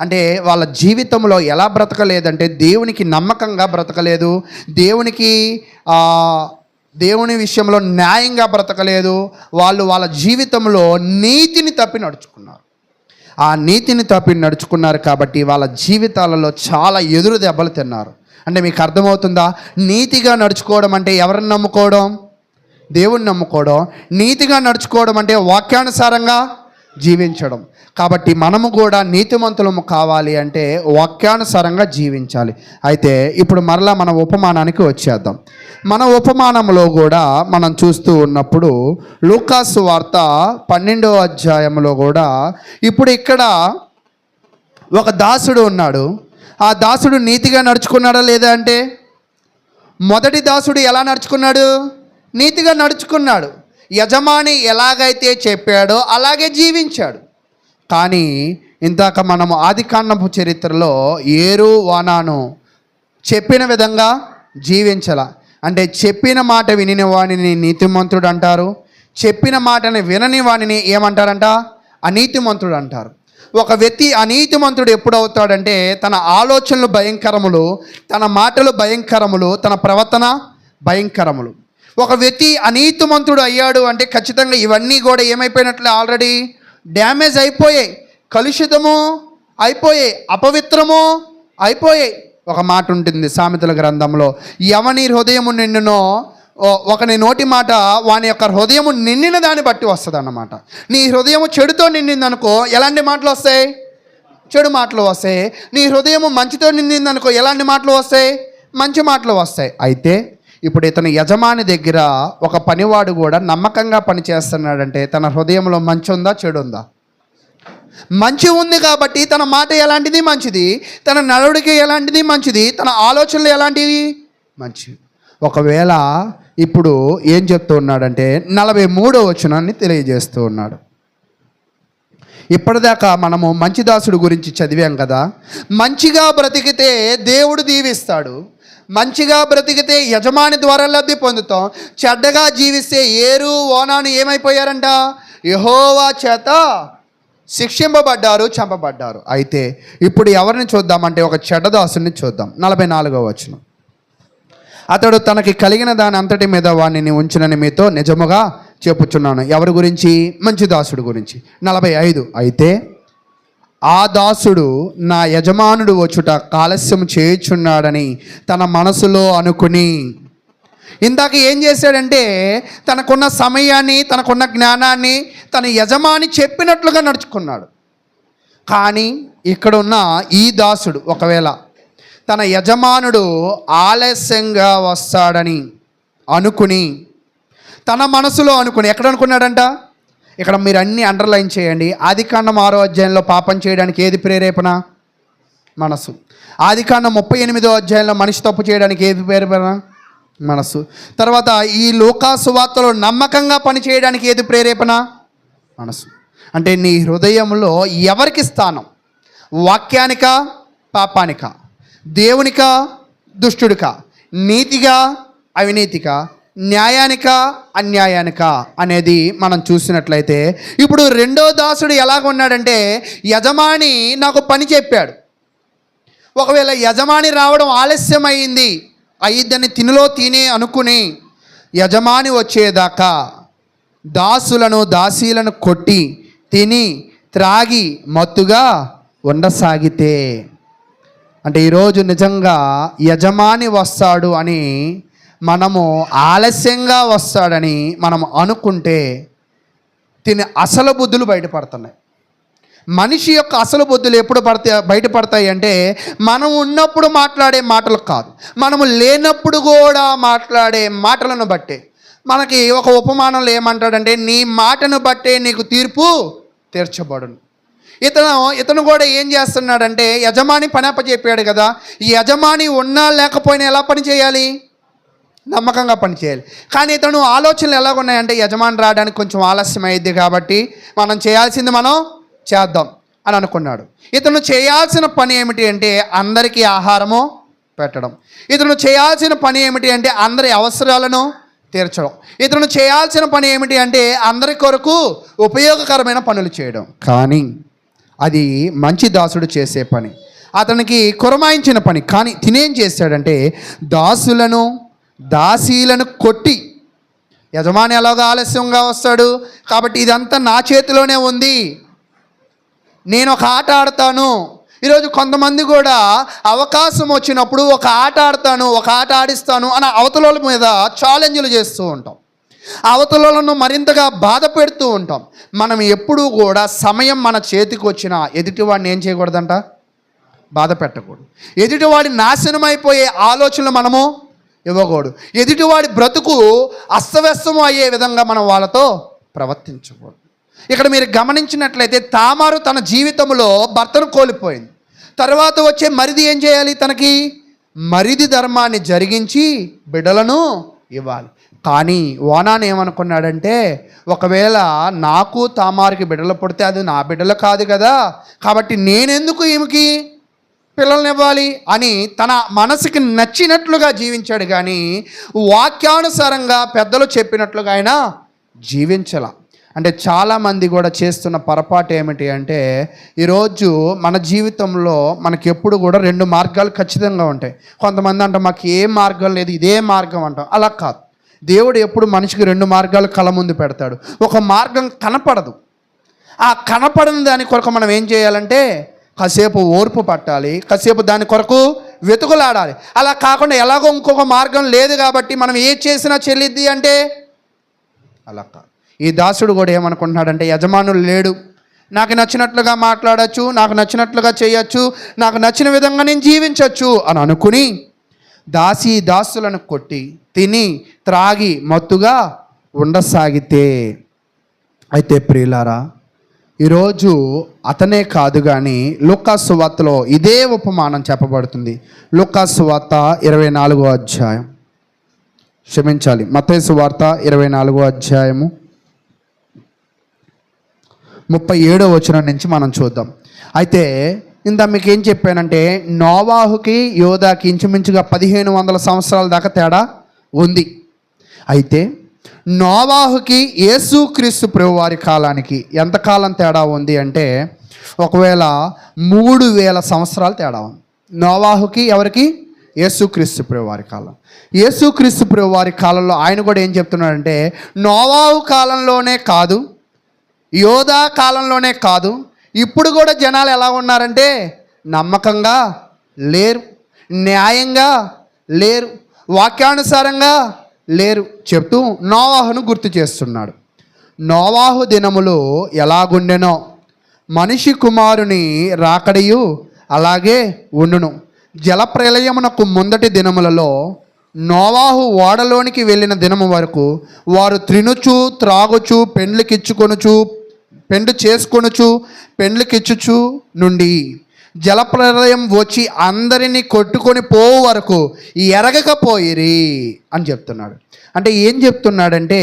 అంటే వాళ్ళ జీవితంలో ఎలా బ్రతకలేదంటే, దేవునికి నమ్మకంగా బ్రతకలేదు, దేవుని విషయంలో న్యాయంగా బ్రతకలేదు. వాళ్ళ జీవితంలో నీతిని తప్పి నడుచుకున్నారు. ఆ నీతిని తప్పి నడుచుకున్నారు కాబట్టి వాళ్ళ జీవితాలలో చాలా ఎదురు దెబ్బలు తిన్నారు. అంటే మీకు అర్థమవుతుందా? నీతిగా నడుచుకోవడం అంటే ఎవరిని నమ్ముకోవడం, దేవుణ్ణి నమ్ముకోవడం. నీతిగా నడుచుకోవడం అంటే వాక్యానుసారంగా జీవించడం. కాబట్టి మనము కూడా నీతిమంతులము కావాలి అంటే వాక్యానుసారంగా జీవించాలి. అయితే ఇప్పుడు మరలా మన ఉపమానానికి వచ్చేద్దాం. మన ఉపమానంలో కూడా మనం చూస్తూ ఉన్నప్పుడు లూకాసు వార్త 12వ అధ్యాయంలో కూడా ఇప్పుడు ఇక్కడ ఒక దాసుడు ఉన్నాడు. ఆ దాసుడు నీతిగా నడుచుకున్నాడా లేదా అంటే, మొదటి దాసుడు ఎలా నడుచుకున్నాడు, నీతిగా నడుచుకున్నాడు. యజమాని ఎలాగైతే చెప్పాడో అలాగే జీవించాడు. కానీ ఇందాక మనము ఆదికాండపు చరిత్రలో ఏరు వానాను చెప్పిన విధంగా జీవించాల. అంటే చెప్పిన మాట విని వాడిని నీతిమంతుడు అంటారు, చెప్పిన మాటని వినని వాడిని ఏమంటారంట, అనీతిమంతుడు అంటారు. ఒక వ్యక్తి అనీతిమంతుడు ఎప్పుడు అవుతాడంటే, తన ఆలోచనలు భయంకరములు, తన మాటలు భయంకరములు, తన ప్రవర్తన భయంకరములు. ఒక వ్యక్తి అనీతిమంతుడు అయ్యాడు అంటే ఖచ్చితంగా ఇవన్నీ కూడా ఏమైపోయినట్లే, ఆల్రెడీ డ్యామేజ్ అయిపోయాయి, కలుషితము అయిపోయాయి, అపవిత్రము అయిపోయాయి. ఒక మాట ఉంటుంది సామెతల గ్రంథంలో, ఎవని హృదయము నిండునో, ఒకని నోటి మాట వాని యొక్క హృదయము నిండిన దాన్ని బట్టి వస్తుంది అన్నమాట. నీ హృదయము చెడుతో నిండిందనుకో ఎలాంటి మాటలు వస్తాయి, చెడు మాటలు వస్తాయి. నీ హృదయము మంచితో నిండిందనుకో ఎలాంటి మాటలు వస్తాయి, మంచి మాటలు వస్తాయి. అయితే ఇప్పుడు ఇతను యజమాని దగ్గర ఒక పనివాడు కూడా నమ్మకంగా పనిచేస్తున్నాడంటే తన హృదయంలో మంచి ఉందా, చెడు ఉందా? మంచి ఉంది కాబట్టి తన మాట ఎలాంటిది మంచిది, తన నడవడికి ఎలాంటిది మంచిది, తన ఆలోచనలు ఎలాంటివి మంచివి. ఒకవేళ ఇప్పుడు ఏం చెప్తూ ఉన్నాడంటే 43వ వచనాన్ని తెలియజేస్తూ ఉన్నాడు. ఇప్పటిదాకా మనము మంచి దాసుడు గురించి చదివాం కదా. మంచిగా బ్రతికితే దేవుడు దీవిస్తాడు, మంచిగా బ్రతికితే యజమాని ద్వారా లబ్ధి పొందుతాం. చెడ్డగా జీవిస్తే ఏరు ఓనాను ఏమైపోయారంట, యెహోవా చేత శిక్షింపబడ్డారు, చంపబడ్డారు. అయితే ఇప్పుడు ఎవరిని చూద్దామంటే ఒక చెడ్డదాసుని చూద్దాం. 44వ వచనం, అతడు తనకి కలిగిన దాని అంతటి మీద వాణ్ణి ఉంచునని మీతో నిజముగా చెప్పుచున్నాను. ఎవరి గురించి? మంచి దాసుడు గురించి. 45, అయితే ఆ దాసుడు నా యజమానుడు వచ్చుట ఆలస్యం చేయుచున్నాడని తన మనసులో అనుకుని, ఇందాక ఏం చేశాడంటే తనకున్న సమయాన్ని, తనకున్న జ్ఞానాన్ని తన యజమాని చెప్పినట్లుగా నడుచుకున్నాడు. కానీ ఇక్కడున్న ఈ దాసుడు ఒకవేళ తన యజమానుడు ఆలస్యంగా వస్తాడని అనుకుని, తన మనసులో అనుకుని, ఎక్కడ అనుకున్నాడంట? ఇక్కడ మీరు అన్నీ అండర్లైన్ చేయండి. ఆదికాండం 6వ అధ్యాయంలో పాపం చేయడానికి ఏది ప్రేరేపణ? మనసు. ఆదికాండం 38వ అధ్యాయంలో మనిషి తప్పు చేయడానికి ఏది ప్రేరేపణ? మనసు. తర్వాత ఈ లూకాసు వార్తలో నమ్మకంగా పని చేయడానికి ఏది ప్రేరేపణ? మనసు. అంటే నీ హృదయంలో ఎవరికి స్థానం? వాక్యానిక, పాపానిక? దేవునిక, దుష్టుడిక? నీతిగా, అవినీతిక? న్యాయానిక, అన్యాయానిక అనేది మనం చూసినట్లయితే, ఇప్పుడు రెండో దాసుడు ఎలాగున్నాడంటే, యజమాని నాకు పని చెప్పాడు. ఒకవేళ యజమాని రావడం ఆలస్యమైంది, అయ్యిద్దని తినిలో తినే అనుకుని యజమాని వచ్చేదాకా దాసులను దాసీలను కొట్టి తిని త్రాగి మత్తుగా ఉండసాగితే, అంటే ఈరోజు నిజంగా యజమాని వస్తాడు అని మనము ఆలస్యంగా వస్తాడని మనం అనుకుంటే తిని అసలు బుద్ధులు బయటపడుతున్నాయి. మనిషి యొక్క అసలు బుద్ధులు ఎప్పుడు బయటపడతాయి అంటే, మనం ఉన్నప్పుడు మాట్లాడే మాటలు కాదు, మనము లేనప్పుడు కూడా మాట్లాడే మాటలను బట్టే. మనకి ఒక ఉపమానంలో ఏమంటాడంటే, నీ మాటను బట్టే నీకు తీర్పు తీర్చబడును. ఇతను కూడా ఏం చేస్తున్నాడంటే, యజమాని పని అప్పచెప్పాడు కదా, ఈ యజమాని ఉన్నా లేకపోయినా ఎలా పని చేయాలి? నమ్మకంగా పని చేయాలి. కానీ ఇతను ఆలోచనలు ఎలాగున్నాయంటే, యజమాని రావడానికి కొంచెం ఆలస్యం అయ్యిద్ది కాబట్టి మనం చేయాల్సింది మనం చేద్దాం అని అనుకున్నాడు. ఇతను చేయాల్సిన పని ఏమిటి అంటే, అందరికీ ఆహారము పెట్టడం. ఇతను చేయాల్సిన పని ఏమిటి అంటే, అందరి అవసరాలను తీర్చడం. ఇతను చేయాల్సిన పని ఏమిటి అంటే, అందరి కొరకు ఉపయోగకరమైన పనులు చేయడం. కానీ అది మంచి దాసుడు చేసే పని, అతనికి కురమాయించిన పని. కానీ తినేం చేశాడంటే, దాసులను దాసీలను కొట్టి, యజమాని ఎలాగో ఆలస్యంగా వస్తాడు కాబట్టి ఇదంతా నా చేతిలోనే ఉంది, నేను ఒక ఆట ఆడతాను. ఈరోజు కొంతమంది కూడా అవకాశం వచ్చినప్పుడు ఒక ఆట ఆడతాను, ఒక ఆట ఆడిస్తాను అని అవతల మీద ఛాలెంజ్లు చేస్తూ ఉంటాం, అవతలను మరింతగా బాధ పెడుతూ ఉంటాం. మనం ఎప్పుడూ కూడా సమయం మన చేతికి వచ్చిన ఎదుటివాడిని ఏం చేయకూడదంట? బాధ పెట్టకూడదు. ఎదుటివాడి నాశనం అయిపోయే ఆలోచనలు మనము ఇవ్వకూడదు. ఎదుటివాడి బ్రతుకు అస్తవ్యస్తము అయ్యే విధంగా మనం వాళ్ళతో ప్రవర్తించకూడదు. ఇక్కడ మీరు గమనించినట్లయితే, తామారు తన జీవితంలో భర్తను కోల్పోయింది. తర్వాత వచ్చే మరిది ఏం చేయాలి? తనకి మరిది ధర్మాన్ని జరిగించి బిడ్డలను ఇవ్వాలి. కానీ ఓనాన్ ఏమనుకున్నాడంటే, ఒకవేళ నాకు తామారుకి బిడ్డలు పుడితే అది నా బిడ్డలు కాదు కదా, కాబట్టి నేనెందుకు ఈమెకి పిల్లల్ని ఇవ్వాలి అని తన మనసుకి నచ్చినట్లుగా జీవించాడు. కానీ వాక్యానుసారంగా పెద్దలు చెప్పినట్లుగా ఆయన జీవించాల. అంటే చాలామంది కూడా చేస్తున్న పొరపాటు ఏమిటి అంటే, ఈరోజు మన జీవితంలో మనకి ఎప్పుడు కూడా 2 మార్గాలు ఖచ్చితంగా ఉంటాయి. కొంతమంది అంటాం మాకు ఏ మార్గం లేదు, ఇదే మార్గం అంటాం. అలా కాదు. దేవుడు ఎప్పుడు మనిషికి 2 మార్గాలు కళ్ళ ముందు పెడతాడు. ఒక మార్గం కనపడదు, ఆ కనపడని దాని కొరకు మనం ఏం చేయాలంటే కాసేపు ఓర్పు పట్టాలి, కాసేపు దాని కొరకు వెతుకులాడాలి. అలా కాకుండా ఎలాగో ఇంకొక మార్గం లేదు కాబట్టి మనం ఏది చేసినా చెల్లిద్ది అంటే అలా కాదు. ఈ దాసుడు కూడా ఏమనుకుంటున్నాడంటే, యజమానులు లేడు, నాకు నచ్చినట్లుగా మాట్లాడచ్చు, నాకు నచ్చినట్లుగా చేయొచ్చు, నాకు నచ్చిన విధంగా నేను జీవించవచ్చు అని అనుకుని దాసులను కొట్టి తిని త్రాగి మత్తుగా ఉండసాగితే. అయితే ప్రియులారా, ఈరోజు అతనే కాదు కానీ లూకాసు వార్తలో ఇదే ఉపమానం చెప్పబడుతుంది. లూకాసు వార్త 24వ అధ్యాయం, క్షమించాలి, మత్తయి వార్త 24వ అధ్యాయము 37వ వచనం నుంచి మనం చూద్దాం. అయితే ఇంత మీకు ఏం చెప్పానంటే, నోవాహుకి యోధాకి ఇంచుమించుగా 1500 సంవత్సరాల దాకా తేడా ఉంది. అయితే నోవాహుకి యేసుక్రీస్తు ప్రభువారి కాలానికి ఎంతకాలం తేడా ఉంది అంటే, ఒకవేళ 3000 సంవత్సరాలు తేడా ఉంది. నోవాహుకి ఎవరికి? యేసుక్రీస్తు ప్రభువారి కాలం. యేసుక్రీస్తు ప్రభువారి కాలంలో ఆయన కూడా ఏం చెప్తున్నాడంటే, నోవాహు కాలంలోనే కాదు, యోధా కాలంలోనే కాదు, ఇప్పుడు కూడా జనాలు ఎలా ఉన్నారంటే నమ్మకంగా లేరు, న్యాయంగా లేరు, వాక్యానుసారంగా లేరు చెప్తూ నోవాహును గుర్తు చేస్తున్నాడు. నోవాహు దినములు ఎలాగుండెనో మనిషి కుమారుని రాకడయు అలాగే ఉండును. జలప్రలయమునకు ముందటి దినములలో నోవాహు ఓడలోనికి వెళ్ళిన దినము వరకు వారు త్రినుచు త్రాగుచు పెండ్లు చేసుకొనుచు పెండ్లికిచ్చుచు నుండి జలప్రలయం వచ్చి అందరినీ కొట్టుకొని పోవు వరకు ఎరగకపోయిరి అని చెప్తున్నాడు. అంటే ఏం చెప్తున్నాడంటే,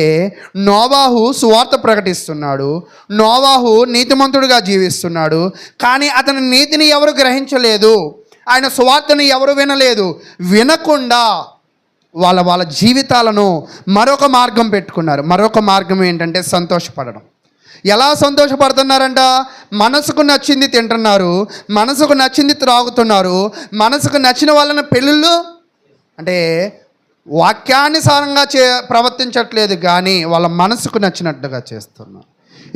నోవాహు సువార్త ప్రకటిస్తున్నాడు, నోవాహు నీతిమంతుడిగా జీవిస్తున్నాడు, కానీ అతని నీతిని ఎవరు గ్రహించలేదు, ఆయన సువార్తని ఎవరు వినలేదు. వినకుండా వాళ్ళ జీవితాలను మరొక మార్గం పెట్టుకున్నారు. మరొక మార్గం ఏంటంటే సంతోషపడడం. ఎలా సంతోషపడుతున్నారంట? మనసుకు నచ్చింది తింటున్నారు, మనసుకు నచ్చింది త్రాగుతున్నారు, మనసుకు నచ్చిన వాళ్ళని పెళ్ళిళ్ళు అంటే వాక్యానుసారంగా ప్రవర్తించట్లేదు, కానీ వాళ్ళ మనసుకు నచ్చినట్టుగా చేస్తున్నారు.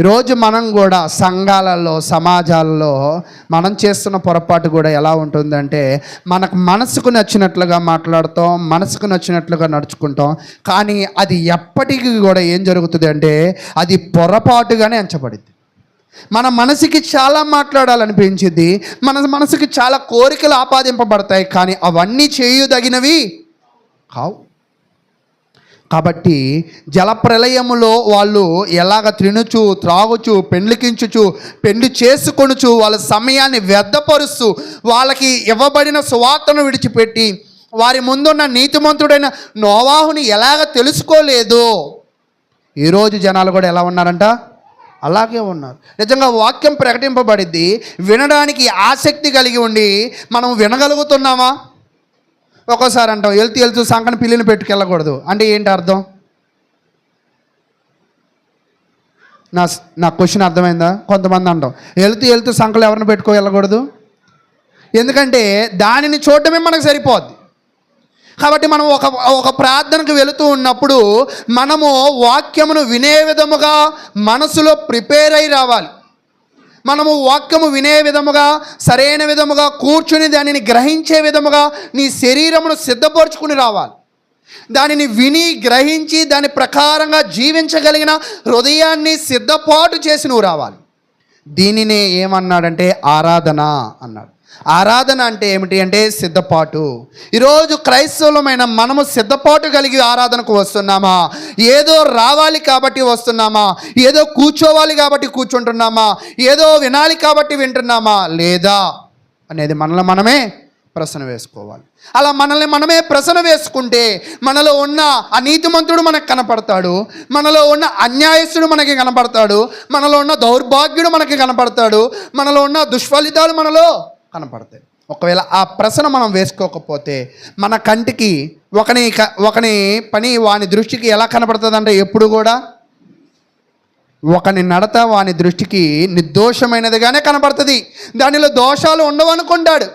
ఈరోజు మనం కూడా సంఘాలలో, సమాజాలలో మనం చేస్తున్న పొరపాటు కూడా ఎలా ఉంటుందంటే, మనకు మనసుకు నచ్చినట్లుగా మాట్లాడుతాం, మనసుకు నచ్చినట్లుగా నడుచుకుంటాం, కానీ అది ఎప్పటికీ కూడా ఏం జరుగుతుంది అంటే అది పొరపాటుగానే ఎంచబడింది. మన మనసుకి చాలా మాట్లాడాలనిపించింది, మన మనసుకి చాలా కోరికలు ఆపాదింపబడతాయి, కానీ అవన్నీ చేయదగినవి కావు. కాబట్టి జలప్రలయములో వాళ్ళు ఎలాగ తినుచు త్రాగుచు పెండ్లికించుచు పెండ్లి చేసుకొనుచు వాళ్ళ సమయాన్ని వ్యర్థపరుస్తూ వాళ్ళకి ఇవ్వబడిన సువార్తను విడిచిపెట్టి వారి ముందున్న నీతిమంతుడైన నోవాహుని ఎలాగ తెలుసుకోలేదు. ఈరోజు జనాలు కూడా ఎలా ఉన్నారంట? అలాగే ఉన్నారు. నిజంగా వాక్యం ప్రకటింపబడిద్ది, వినడానికి ఆసక్తి కలిగి ఉండి మనం వినగలుగుతున్నామా? ఒక్కోసారి అంటాం వెళ్తూ సంకన పిల్లిని పెట్టుకెళ్ళకూడదు అంటే ఏంటి అర్థం? నా క్వశ్చన్ అర్థమైందా? కొంతమంది అంటాం వెళ్తూ సంకలు ఎవరిని పెట్టుకో వెళ్ళకూడదు, ఎందుకంటే దానిని చూడటమే మనకు సరిపోద్ది. కాబట్టి మనం ఒక ప్రార్థనకు వెళుతూ ఉన్నప్పుడు మనము వాక్యమును వినే విధముగా మనసులో ప్రిపేర్ అయి రావాలి. మనము వాక్యము వినే విధముగా, సరైన విధముగా కూర్చుని దానిని గ్రహించే విధముగా నీ శరీరమును సిద్ధపరచుకుని రావాలి. దానిని విని గ్రహించి దాని ప్రకారంగా జీవించగలిగిన హృదయాన్ని సిద్ధపాటు చేసి నువ్వు రావాలి. దీనినే ఏమన్నాడంటే ఆరాధన అన్నాడు. ఆరాధన అంటే ఏమిటి అంటే సిద్ధపాటు. ఈరోజు క్రైస్తవులమైన మనము సిద్ధపాటు కలిగి ఆరాధనకు వస్తున్నామా? ఏదో రావాలి కాబట్టి వస్తున్నామా? ఏదో కూర్చోవాలి కాబట్టి కూర్చుంటున్నామా? ఏదో వినాలి కాబట్టి వింటున్నామా? లేదా అనేది మనమే ప్రశ్న వేసుకోవాలి. అలా మనల్ని మనమే ప్రశ్న వేసుకుంటే మనలో ఉన్న అనీతిమంతుడు మనకు కనపడతాడు, మనలో ఉన్న అన్యాయస్తుడు మనకి కనపడతాడు, మనలో ఉన్న దౌర్భాగ్యుడు మనకి కనపడతాడు, మనలో ఉన్న దుష్ఫలితాలు మనలో కనపడతాయి. ఒకవేళ ఆ ప్రశ్న మనం వేసుకోకపోతే మన కంటికి ఒకని పని వాని దృష్టికి ఎలా కనపడుతుంది అంటే ఎప్పుడు కూడా ఒకని నడత వాని దృష్టికి నిర్దోషమైనదిగానే కనపడుతుంది, దానిలో దోషాలు ఉండవనుకుంటాడు.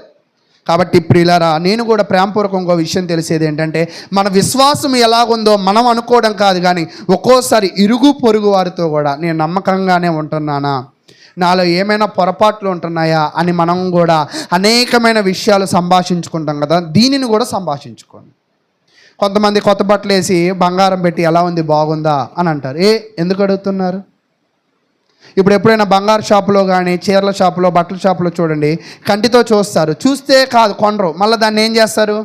కాబట్టి ప్రియులారా, నేను కూడా ప్రేమపూర్వకంగా విషయం తెలిసేది ఏంటంటే మన విశ్వాసం ఎలాగుందో మనం అనుకోవడం కాదు, కానీ ఒక్కోసారి ఇరుగు పొరుగు వారితో కూడా నేను నమ్మకంగానే ఉంటున్నానా, నాలో ఏమైనా పొరపాట్లు ఉంటున్నాయా అని మనం కూడా అనేకమైన విషయాలు సంభాషించుకుంటాం కదా. దీనిని కూడా సంభాషించుకోండి. కొంతమంది కొత్త బట్టలు వేసి బంగారం పెట్టి ఎలా ఉంది బాగుందా అని అంటారు. ఎందుకు అడుగుతున్నారు? ఇప్పుడు ఎప్పుడైనా బంగారు షాపులో కానీ చీరల షాపులో బట్టల షాపులో చూడండి, కంటితో చూస్తారు, చూస్తే కాదు కొనరు, మళ్ళీ దాన్ని ఏం చేస్తారు?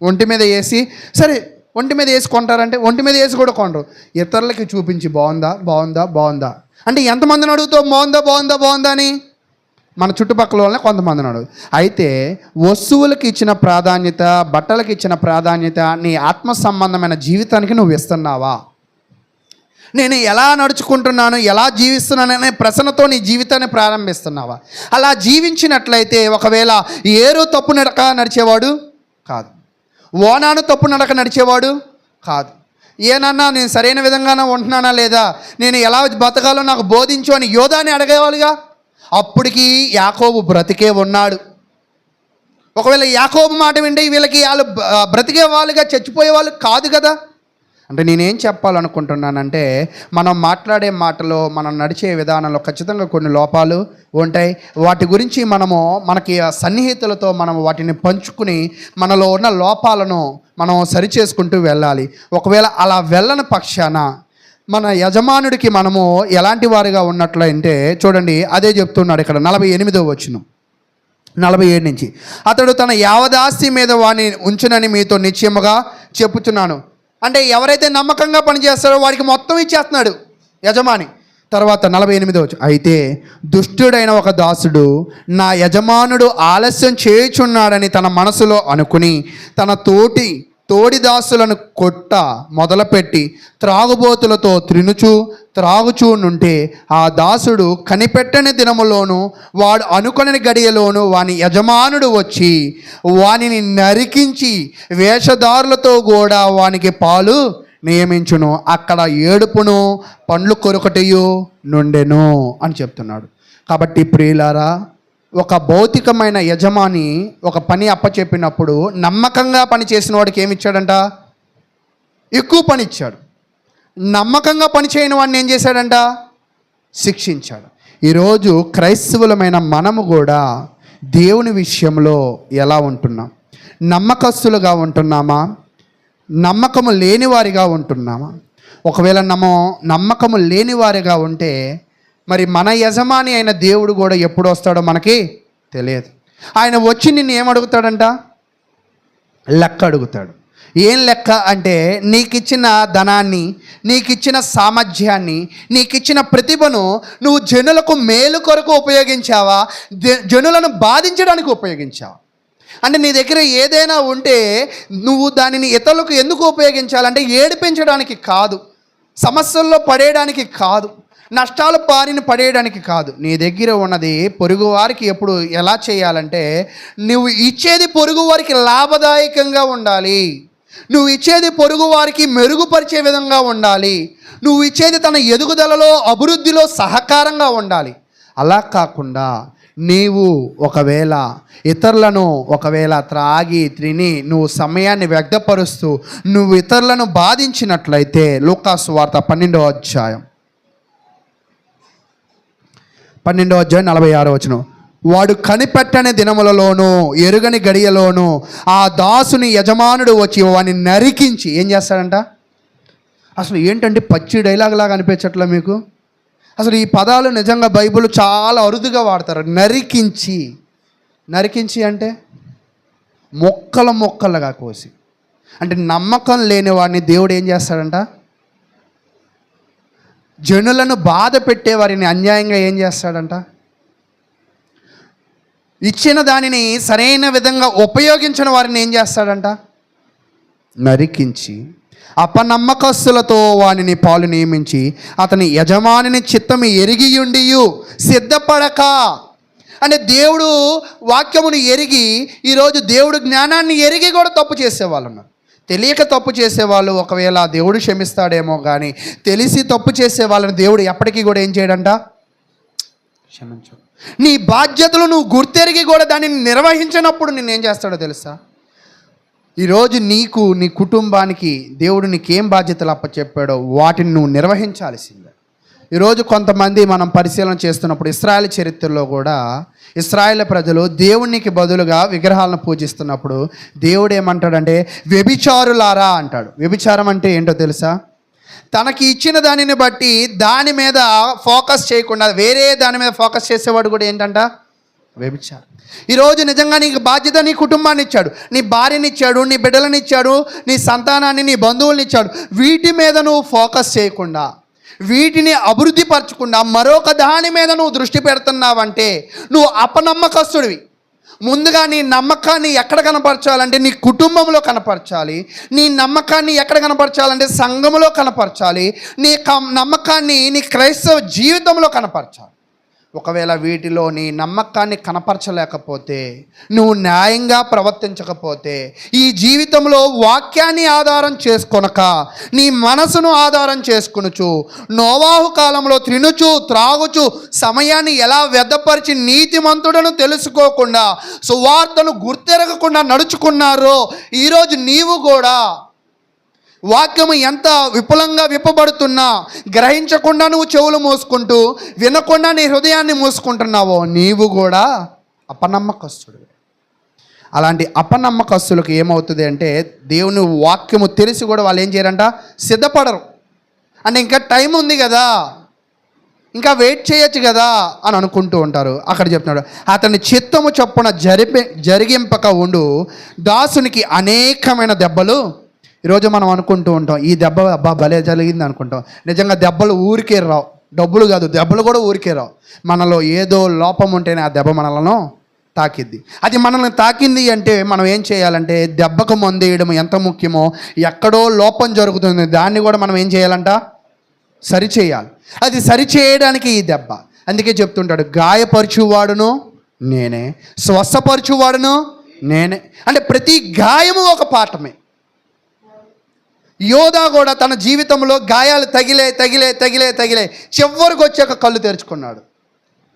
ఒంటి మీద వేసి, సరే ఒంటి మీద వేసి కొంటారంటే ఒంటి మీద వేసి కూడా కొనరు, ఇతరులకి చూపించి బాగుందా అంటే ఎంతమందిని అడుగుతావు బాగుందా అని? మన చుట్టుపక్కల వాళ్ళని కొంతమందిని అడుగు. అయితే వస్తువులకు ఇచ్చిన ప్రాధాన్యత, బట్టలకు ఇచ్చిన ప్రాధాన్యత నీ ఆత్మ సంబంధమైన జీవితానికి నువ్వు ఇస్తున్నావా? నేను ఎలా నడుచుకుంటున్నాను, ఎలా జీవిస్తున్నాను అనే ప్రశ్నతో నీ జీవితాన్ని ప్రారంభిస్తున్నావా? అలా జీవించినట్లయితే ఒకవేళ ఏరు తప్పు నడక నడిచేవాడు కాదు, ఓనాను తప్పు నడక నడిచేవాడు కాదు. ఏనన్నా నేను సరైన విధంగానే ఉంటున్నానా లేదా, నేను ఎలా బతకాలో నాకు బోధించు అని యోధాని అడగేవాళ్ళుగా. అప్పటికి యాకోబు బ్రతికే ఉన్నాడు. ఒకవేళ యాకోబు మాట వింటే వీళ్ళకి వాళ్ళు బ్రతికే వాళ్ళుగా చచ్చిపోయే వాళ్ళు కాదు కదా. అంటే నేనేం చెప్పాలనుకుంటున్నానంటే మనం మాట్లాడే మాటలో, మనం నడిచే విధానంలో ఖచ్చితంగా కొన్ని లోపాలు ఉంటాయి. వాటి గురించి మనకి సన్నిహితులతో మనం వాటిని పంచుకుని మనలో ఉన్న లోపాలను మనం సరిచేసుకుంటూ వెళ్ళాలి. ఒకవేళ అలా వెళ్ళని పక్షాన మన యజమానుడికి మనము ఎలాంటి వారిగా ఉన్నట్లయితే చూడండి, అదే చెప్తున్నాడు ఇక్కడ 48వ వచనం, 47 నుంచి. అతడు తన యావదాస్తి మీద వాని ఉంచునని మీతో నిశ్చయముగా చెప్పుచున్నాను. అంటే ఎవరైతే నమ్మకంగా పనిచేస్తారో వాడికి మొత్తం ఇచ్చేస్తున్నాడు యజమాని. తర్వాత 48వ వచనం, అయితే దుష్టుడైన ఒక దాసుడు నా యజమానుడు ఆలస్యం చేయుచున్నాడని తన మనసులో అనుకుని తన తోడి దాసులను కొట్ట మొదలుపెట్టి త్రాగుబోతులతో త్రాగుచూ నుంటే ఆ దాసుడు కనిపెట్టని దినములోను వాడు అనుకొనని గడియలోను వాని యజమానుడు వచ్చి వానిని నరికించి వేషధారులతో కూడా వానికి పాలు నియమించును, అక్కడ ఏడుపును పండ్లు కొరకటయు నుండెను అని చెప్తున్నాడు. కాబట్టి ప్రియులారా, ఒక భౌతికమైన యజమాని ఒక పని అప్పచెప్పినప్పుడు నమ్మకంగా పని చేసిన వాడికి ఏమి ఇచ్చాడంట? ఎక్కువ పని ఇచ్చాడు. నమ్మకంగా పని చేయని వాడిని ఏం చేశాడంట? శిక్షించాడు. ఈరోజు క్రైస్తవులమైన మనము కూడా దేవుని విషయంలో ఎలా ఉంటున్నాం? నమ్మకస్తులుగా ఉంటున్నామా? నమ్మకము లేనివారిగా ఉంటున్నామా? ఒకవేళ నమ్మకము లేనివారిగా ఉంటే మరి మన యజమాని అయిన దేవుడు కూడా ఎప్పుడు వస్తాడో మనకి తెలియదు. ఆయన వచ్చి నిన్ను ఏమడుగుతాడంట? లెక్క అడుగుతాడు. ఏం లెక్క అంటే, నీకిచ్చిన ధనాన్ని, నీకిచ్చిన సామర్థ్యాన్ని, నీకిచ్చిన ప్రతిభను నువ్వు జనులకు మేలు కొరకు ఉపయోగించావా, జనులను బాధించడానికి ఉపయోగించావా? అంటే నీ దగ్గర ఏదైనా ఉంటే నువ్వు దానిని ఇతరులకు ఎందుకు ఉపయోగించాలంటే ఏడిపించడానికి కాదు, సమస్యల్లో పడేయడానికి కాదు, నష్టాల బారిన పడేయడానికి కాదు. నీ దగ్గర ఉన్నది పొరుగు వారికి ఎప్పుడు ఎలా చేయాలంటే, నువ్వు ఇచ్చేది పొరుగు వారికి లాభదాయకంగా ఉండాలి, నువ్వు ఇచ్చేది పొరుగు వారికి మెరుగుపరిచే విధంగా ఉండాలి, నువ్వు ఇచ్చేది తన ఎదుగుదలలో అభివృద్ధిలో సహకారంగా ఉండాలి. అలా కాకుండా నీవు ఒకవేళ ఇతరులను త్రాగి తిని నువ్వు సమయాన్ని వ్యర్థపరుస్తూ నువ్వు ఇతరులను బాధించినట్లయితే, లూకాసు వార్త 12వ అధ్యాయం 46వ వచనం, వాడు కనిపెట్టని దినములలోనూ ఎరుగని గడియలోనూ ఆ దాసుని యజమానుడు వచ్చి వాడిని నరికించి ఏం చేస్తాడంట? అసలు ఏంటంటే పచ్చి డైలాగ్ లాగా అనిపించట్లా మీకు? అసలు ఈ పదాలు నిజంగా బైబిల్ చాలా అరుదుగా వాడతారు. నరికించి అంటే మొక్కలుగా కోసి. అంటే నమ్మకం లేని వాడిని దేవుడు ఏం చేస్తాడంట? జనులను బాధ పెట్టే వారిని అన్యాయంగా ఏం చేస్తాడంట? ఇచ్చిన దానిని సరైన విధంగా ఉపయోగించిన వారిని ఏం చేస్తాడంట? నరికించి అపనమ్మకస్తులతో వానిని పాలు నియమించి అతని యజమానిని చిత్తము ఎరిగియుండియు సిద్ధపడక. అంటే దేవుడు వాక్యమును ఎరిగి, ఈరోజు దేవుడు జ్ఞానాన్ని ఎరిగి కూడా తప్పు చేసేవాళ్ళు ఉన్నారు. తెలియక తప్పు చేసేవాళ్ళు ఒకవేళ దేవుడు క్షమిస్తాడేమో, కానీ తెలిసి తప్పు చేసే వాళ్ళని దేవుడు ఎప్పటికీ కూడా ఏం చేయడంట? క్షమించు. నీ బాధ్యతలు నువ్వు గుర్తెరిగి కూడా దానిని నిర్వహించినప్పుడు నిన్నేం చేస్తాడో తెలుసా? ఈరోజు నీకు, నీ కుటుంబానికి దేవుడు నీకేం బాధ్యతలు అప్పచెప్పాడో వాటిని నువ్వు నిర్వహించాల్సిందే. ఈరోజు కొంతమంది మనం పరిశీలన చేస్తున్నప్పుడు ఇశ్రాయేలు చరిత్రలో కూడా ఇశ్రాయేలు ప్రజలు దేవునికి బదులుగా విగ్రహాలను పూజిస్తున్నప్పుడు దేవుడు ఏమంటాడంటే, వ్యభిచారులారా అంటాడు. వ్యభిచారం అంటే ఏంటో తెలుసా? తనకి ఇచ్చిన దానిని బట్టి దాని మీద ఫోకస్ చేయకుండా వేరే దాని మీద ఫోకస్ చేసేవాడు కూడా ఏంటంట? వ్యభిచారం. ఈరోజు నిజంగా నీకు బాధ్యత, నీ కుటుంబాన్ని ఇచ్చాడు, నీ భార్యని ఇచ్చాడు, నీ బిడ్డలను ఇచ్చాడు, నీ సంతానాన్ని, నీ బంధువుల్ని ఇచ్చాడు. వీటి మీద నువ్వు ఫోకస్ చేయకుండా, వీటిని అభివృద్ధి పరచకుండా మరొక దాని మీద నువ్వు దృష్టి పెడుతున్నావంటే నువ్వు అపనమ్మకస్తుడివి. ముందుగా నీ నమ్మకాన్ని ఎక్కడ కనపరచాలంటే నీ కుటుంబంలో కనపరచాలి. నీ నమ్మకాన్ని ఎక్కడ కనపరచాలంటే సంఘంలో కనపరచాలి. నీ నమ్మకాన్ని నీ క్రైస్తవ జీవితంలో కనపరచాలి. ఒకవేళ వీటిలో నీ నమ్మకాన్ని కనపరచలేకపోతే, నువ్వు న్యాయంగా ప్రవర్తించకపోతే, ఈ జీవితంలో వాక్యాన్ని ఆధారం చేసుకొనక నీ మనసును ఆధారం చేసుకొనుచు నోవాహు కాలంలో తినుచు త్రాగుచు సమయాన్ని ఎలా వ్యర్థపరిచి నీతిమంతుడను తెలుసుకోకుండా సువార్తను గుర్తెరగకుండా నడుచుకున్నారో, ఈరోజు నీవు కూడా వాక్యము ఎంత విపులంగా విప్పబడుతున్నా గ్రహించకుండా నువ్వు చెవులు మూసుకుంటూ, వినకుండా నీ హృదయాన్ని మూసుకుంటున్నావో నీవు కూడా అపనమ్మకస్తుడు. అలాంటి అపనమ్మకస్తులకు ఏమవుతుంది అంటే, దేవుని వాక్యము తెలిసి కూడా వాళ్ళు ఏం చేయరంట? సిద్ధపడరు. అంటే ఇంకా టైం ఉంది కదా, ఇంకా వెయిట్ చేయొచ్చు కదా అని అనుకుంటూ ఉంటారు. అక్కడ చెప్తున్నాడు, అతని చిత్తము చొప్పున జరిగింపక ఉండు దాసునికి అనేకమైన దెబ్బలు ఈరోజు మనం అనుకుంటూ ఉంటాం ఈ దెబ్బ అబ్బా భలే జరిగింది అనుకుంటాం. నిజంగా దెబ్బలు ఊరికే రావు, డబ్బులు కాదు దెబ్బలు కూడా ఊరికే రావు. మనలో ఏదో లోపం ఉంటేనే ఆ దెబ్బ మనలను తాకిద్ది. అది మనల్ని తాకింది అంటే మనం ఏం చేయాలంటే దెబ్బకు మందు వేయడం ఎంత ముఖ్యమో, ఎక్కడో లోపం జరుగుతుంది దాన్ని కూడా మనం ఏం చేయాలంట, సరిచేయాలి. అది సరిచేయడానికి ఈ దెబ్బ. అందుకే చెప్తుంటాడు, గాయపరచువాడును నేనే, స్వస్థపరచువాడును నేనే. అంటే ప్రతి గాయము ఒక పాఠమే. యోధా కూడా తన జీవితంలో గాయాలు తగిలే తగిలే తగిలే తగిలే చివరికి వచ్చాక కళ్ళు తెరుచుకున్నాడు.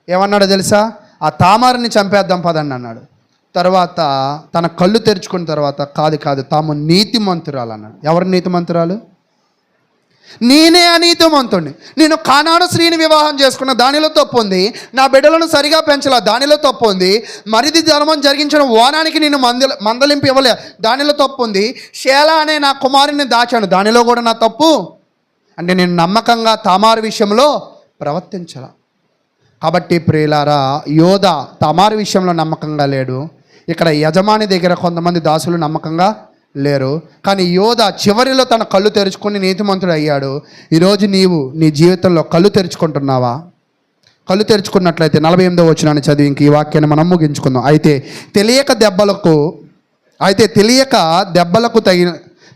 ఏమన్నాడో తెలుసా? ఆ తామారుని చంపేద్దాం పదండి అన్నాడు. తర్వాత తన కళ్ళు తెరుచుకున్న తర్వాత కాదు కాదు తాము నీతిమంతురాలు అన్నాడు. ఎవరు నీతిమంతురాలు? నేనే అనీతిమంతుడిని. నేను కానాను స్త్రీని వివాహం చేసుకున్న, దానిలో తప్పు ఉంది. నా బిడ్డలను సరిగా పెంచలా, దానిలో తప్పు ఉంది. మరిది ధర్మం జరిగించిన ఓనానికి నేను మందలింపు ఇవ్వలే, దానిలో తప్పు ఉంది. షేలా అనే నా కుమారుని దాచాను, దానిలో కూడా నా తప్పు. అంటే నేను నమ్మకంగా తామారు విషయంలో ప్రవర్తించాల. కాబట్టి ప్రియులారా, యోధ తామారు విషయంలో నమ్మకంగా లేడు. ఇక్కడ యజమాని దగ్గర కొంతమంది దాసులు నమ్మకంగా లేరు. కానీ యోధ చివరిలో తన కళ్ళు తెరుచుకొని నీతిమంతుడు అయ్యాడు. ఈరోజు నీవు నీ జీవితంలో కళ్ళు తెరుచుకుంటున్నావా? కళ్ళు తెరుచుకున్నట్లయితే 48వ వచనాన్ని చదివి ఇంక ఈ వాక్యాన్ని మనం ముగించుకుందాం. అయితే తెలియక దెబ్బలకు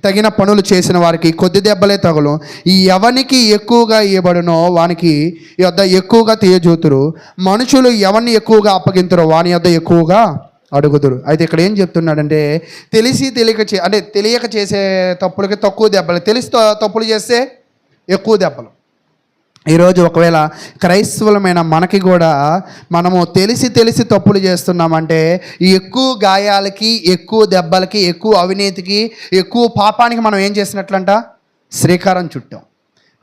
తగిన పనులు చేసిన వారికి కొద్ది దెబ్బలే తగులు. ఈ ఎవనికి ఎక్కువగా ఇవ్వబడునో వానికి యొద్ద ఎక్కువగా తీయజూతురు. మనుషులు ఎవరిని ఎక్కువగా అప్పగింతురో వాని యొద్ద ఎక్కువగా అడుగుదురు. అయితే ఇక్కడ ఏం చెప్తున్నాడంటే తెలియక చేసే తప్పులకి తక్కువ దెబ్బలు, తెలిసి తప్పులు చేస్తే ఎక్కువ దెబ్బలు. ఈరోజు ఒకవేళ క్రైస్తవులమైన మనకి కూడా మనము తెలిసి తప్పులు చేస్తున్నామంటే ఎక్కువ గాయాలకి, ఎక్కువ దెబ్బలకి, ఎక్కువ అవినీతికి, ఎక్కువ పాపానికి మనం ఏం చేసినట్లంట, శ్రీకారం చుట్టాం.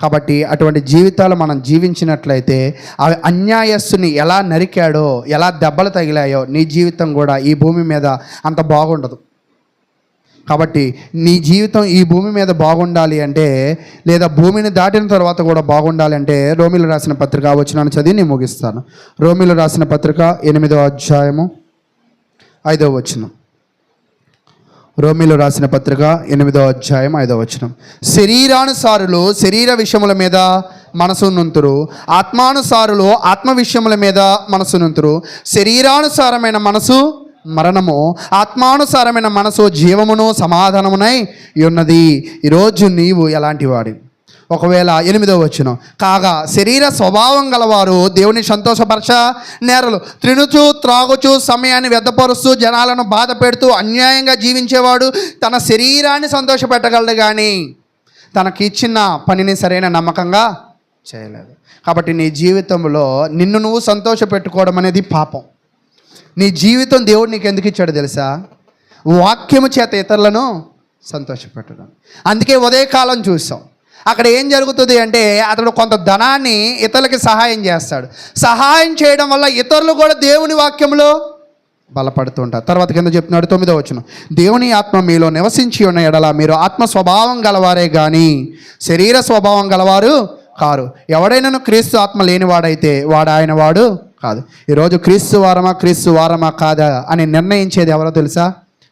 కాబట్టి అటువంటి జీవితాలు మనం జీవించినట్లయితే ఆ అన్యాయస్తుని ఎలా నరికాడో, ఎలా దెబ్బలు తగిలాయో నీ జీవితం కూడా ఈ భూమి మీద అంత బాగుండదు. కాబట్టి నీ జీవితం ఈ భూమి మీద బాగుండాలి అంటే, లేదా భూమిని దాటిన తర్వాత కూడా బాగుండాలి అంటే రోమీలు రాసిన పత్రిక వచనాన్ని చదివి నేను ముగిస్తాను. రోమీలు రాసిన పత్రిక 8వ అధ్యాయము 5వ వచనం. రోమీలు రాసిన పత్రిక 8వ అధ్యాయం 5వ వచనం. శరీరానుసారులు శరీర విషయముల మీద మనసు నుంతురు, ఆత్మానుసారులు ఆత్మ విషయముల మీద మనసు నుంతురు. శరీరానుసారమైన మనసు మరణము, ఆత్మానుసారమైన మనసు జీవమును సమాధానమునై ఉన్నది. ఈరోజు నీవు ఎలాంటి వాడి? ఒకవేళ 8వ వచనం, కాగా శరీర స్వభావం గలవారు దేవుని సంతోషపరచ నేరలు, తినుచు త్రాగుచు సమయాన్ని వ్యర్థపరుస్తూ జనాలను బాధ పెడుతూ అన్యాయంగా జీవించేవాడు తన శరీరాన్ని సంతోషపెట్టగలడు కానీ తనకి ఇచ్చిన పనిని సరైన నమ్మకంగా చేయలేదు. కాబట్టి నీ జీవితంలో నిన్ను నువ్వు సంతోషపెట్టుకోవడం అనేది పాపం. నీ జీవితం దేవుడు నీకు ఎందుకు ఇచ్చాడు తెలుసా? వాక్యము చేత ఇతరులను సంతోషపెట్టడం. అందుకే ఉదయకాలం చూసాం, అక్కడ ఏం జరుగుతుంది అంటే అతడు కొంత ధనాన్ని ఇతరులకి సహాయం చేస్తాడు. సహాయం చేయడం వల్ల ఇతరులు కూడా దేవుని వాక్యంలో బలపడుతుంటారు. తర్వాత కింద చెప్తున్నాడు 9వ వచనం, దేవుని ఆత్మ మీలో నివసించి ఉన్న ఎడల మీరు ఆత్మ స్వభావం గలవారే కానీ శరీర స్వభావం గలవారు కారు. ఎవడైనాను క్రీస్తు ఆత్మ లేనివాడైతే వాడు ఆయన వాడు కాదు. ఈరోజు క్రీస్తు వారమా కాదా అని నిర్ణయించేది ఎవరో తెలుసా?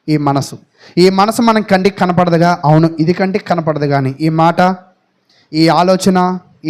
ఈ మనసు. ఈ మనసు మనకి కంటికి కనపడదుగా, అవును ఇది కంటికి కనపడదు, కానీ ఈ మాట, ఈ ఆలోచన,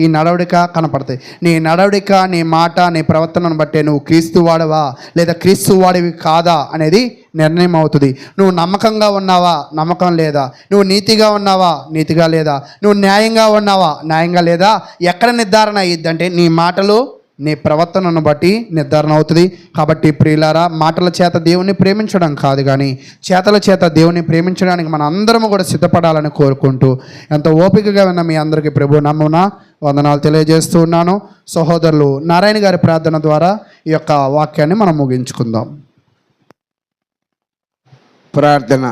ఈ నడవడిక కనపడతాయి. నీ నడవడిక, నీ మాట, నీ ప్రవర్తనను బట్టే నువ్వు క్రీస్తు వాడవా లేదా క్రీస్తు వాడివి కాదా అనేది నిర్ణయం అవుతుంది. నువ్వు నమ్మకంగా ఉన్నావా, నమ్మకం లేదా? నువ్వు నీతిగా ఉన్నావా, నీతిగా లేదా? నువ్వు న్యాయంగా ఉన్నావా, న్యాయంగా లేదా? ఎక్కడ నిర్ధారణ అయ్యిద్ది అంటే నీ మాటలు, నీ ప్రవర్తనను బట్టి నిర్ధారణ అవుతుంది. కాబట్టి ప్రియులారా, మాటల చేత దేవుణ్ణి ప్రేమించడం కాదు కానీ చేతల చేత దేవుణ్ణి ప్రేమించడానికి మన అందరము కూడా సిద్ధపడాలని కోరుకుంటూ ఎంతో ఓపికగా ఉన్న మీ అందరికీ ప్రభు నామమున వందనాలు తెలియజేస్తూ ఉన్నాను. సహోదరులు నారాయణ గారి ప్రార్థన ద్వారా ఈ యొక్క వాక్యాన్ని మనం ముగించుకుందాం. ప్రార్థన.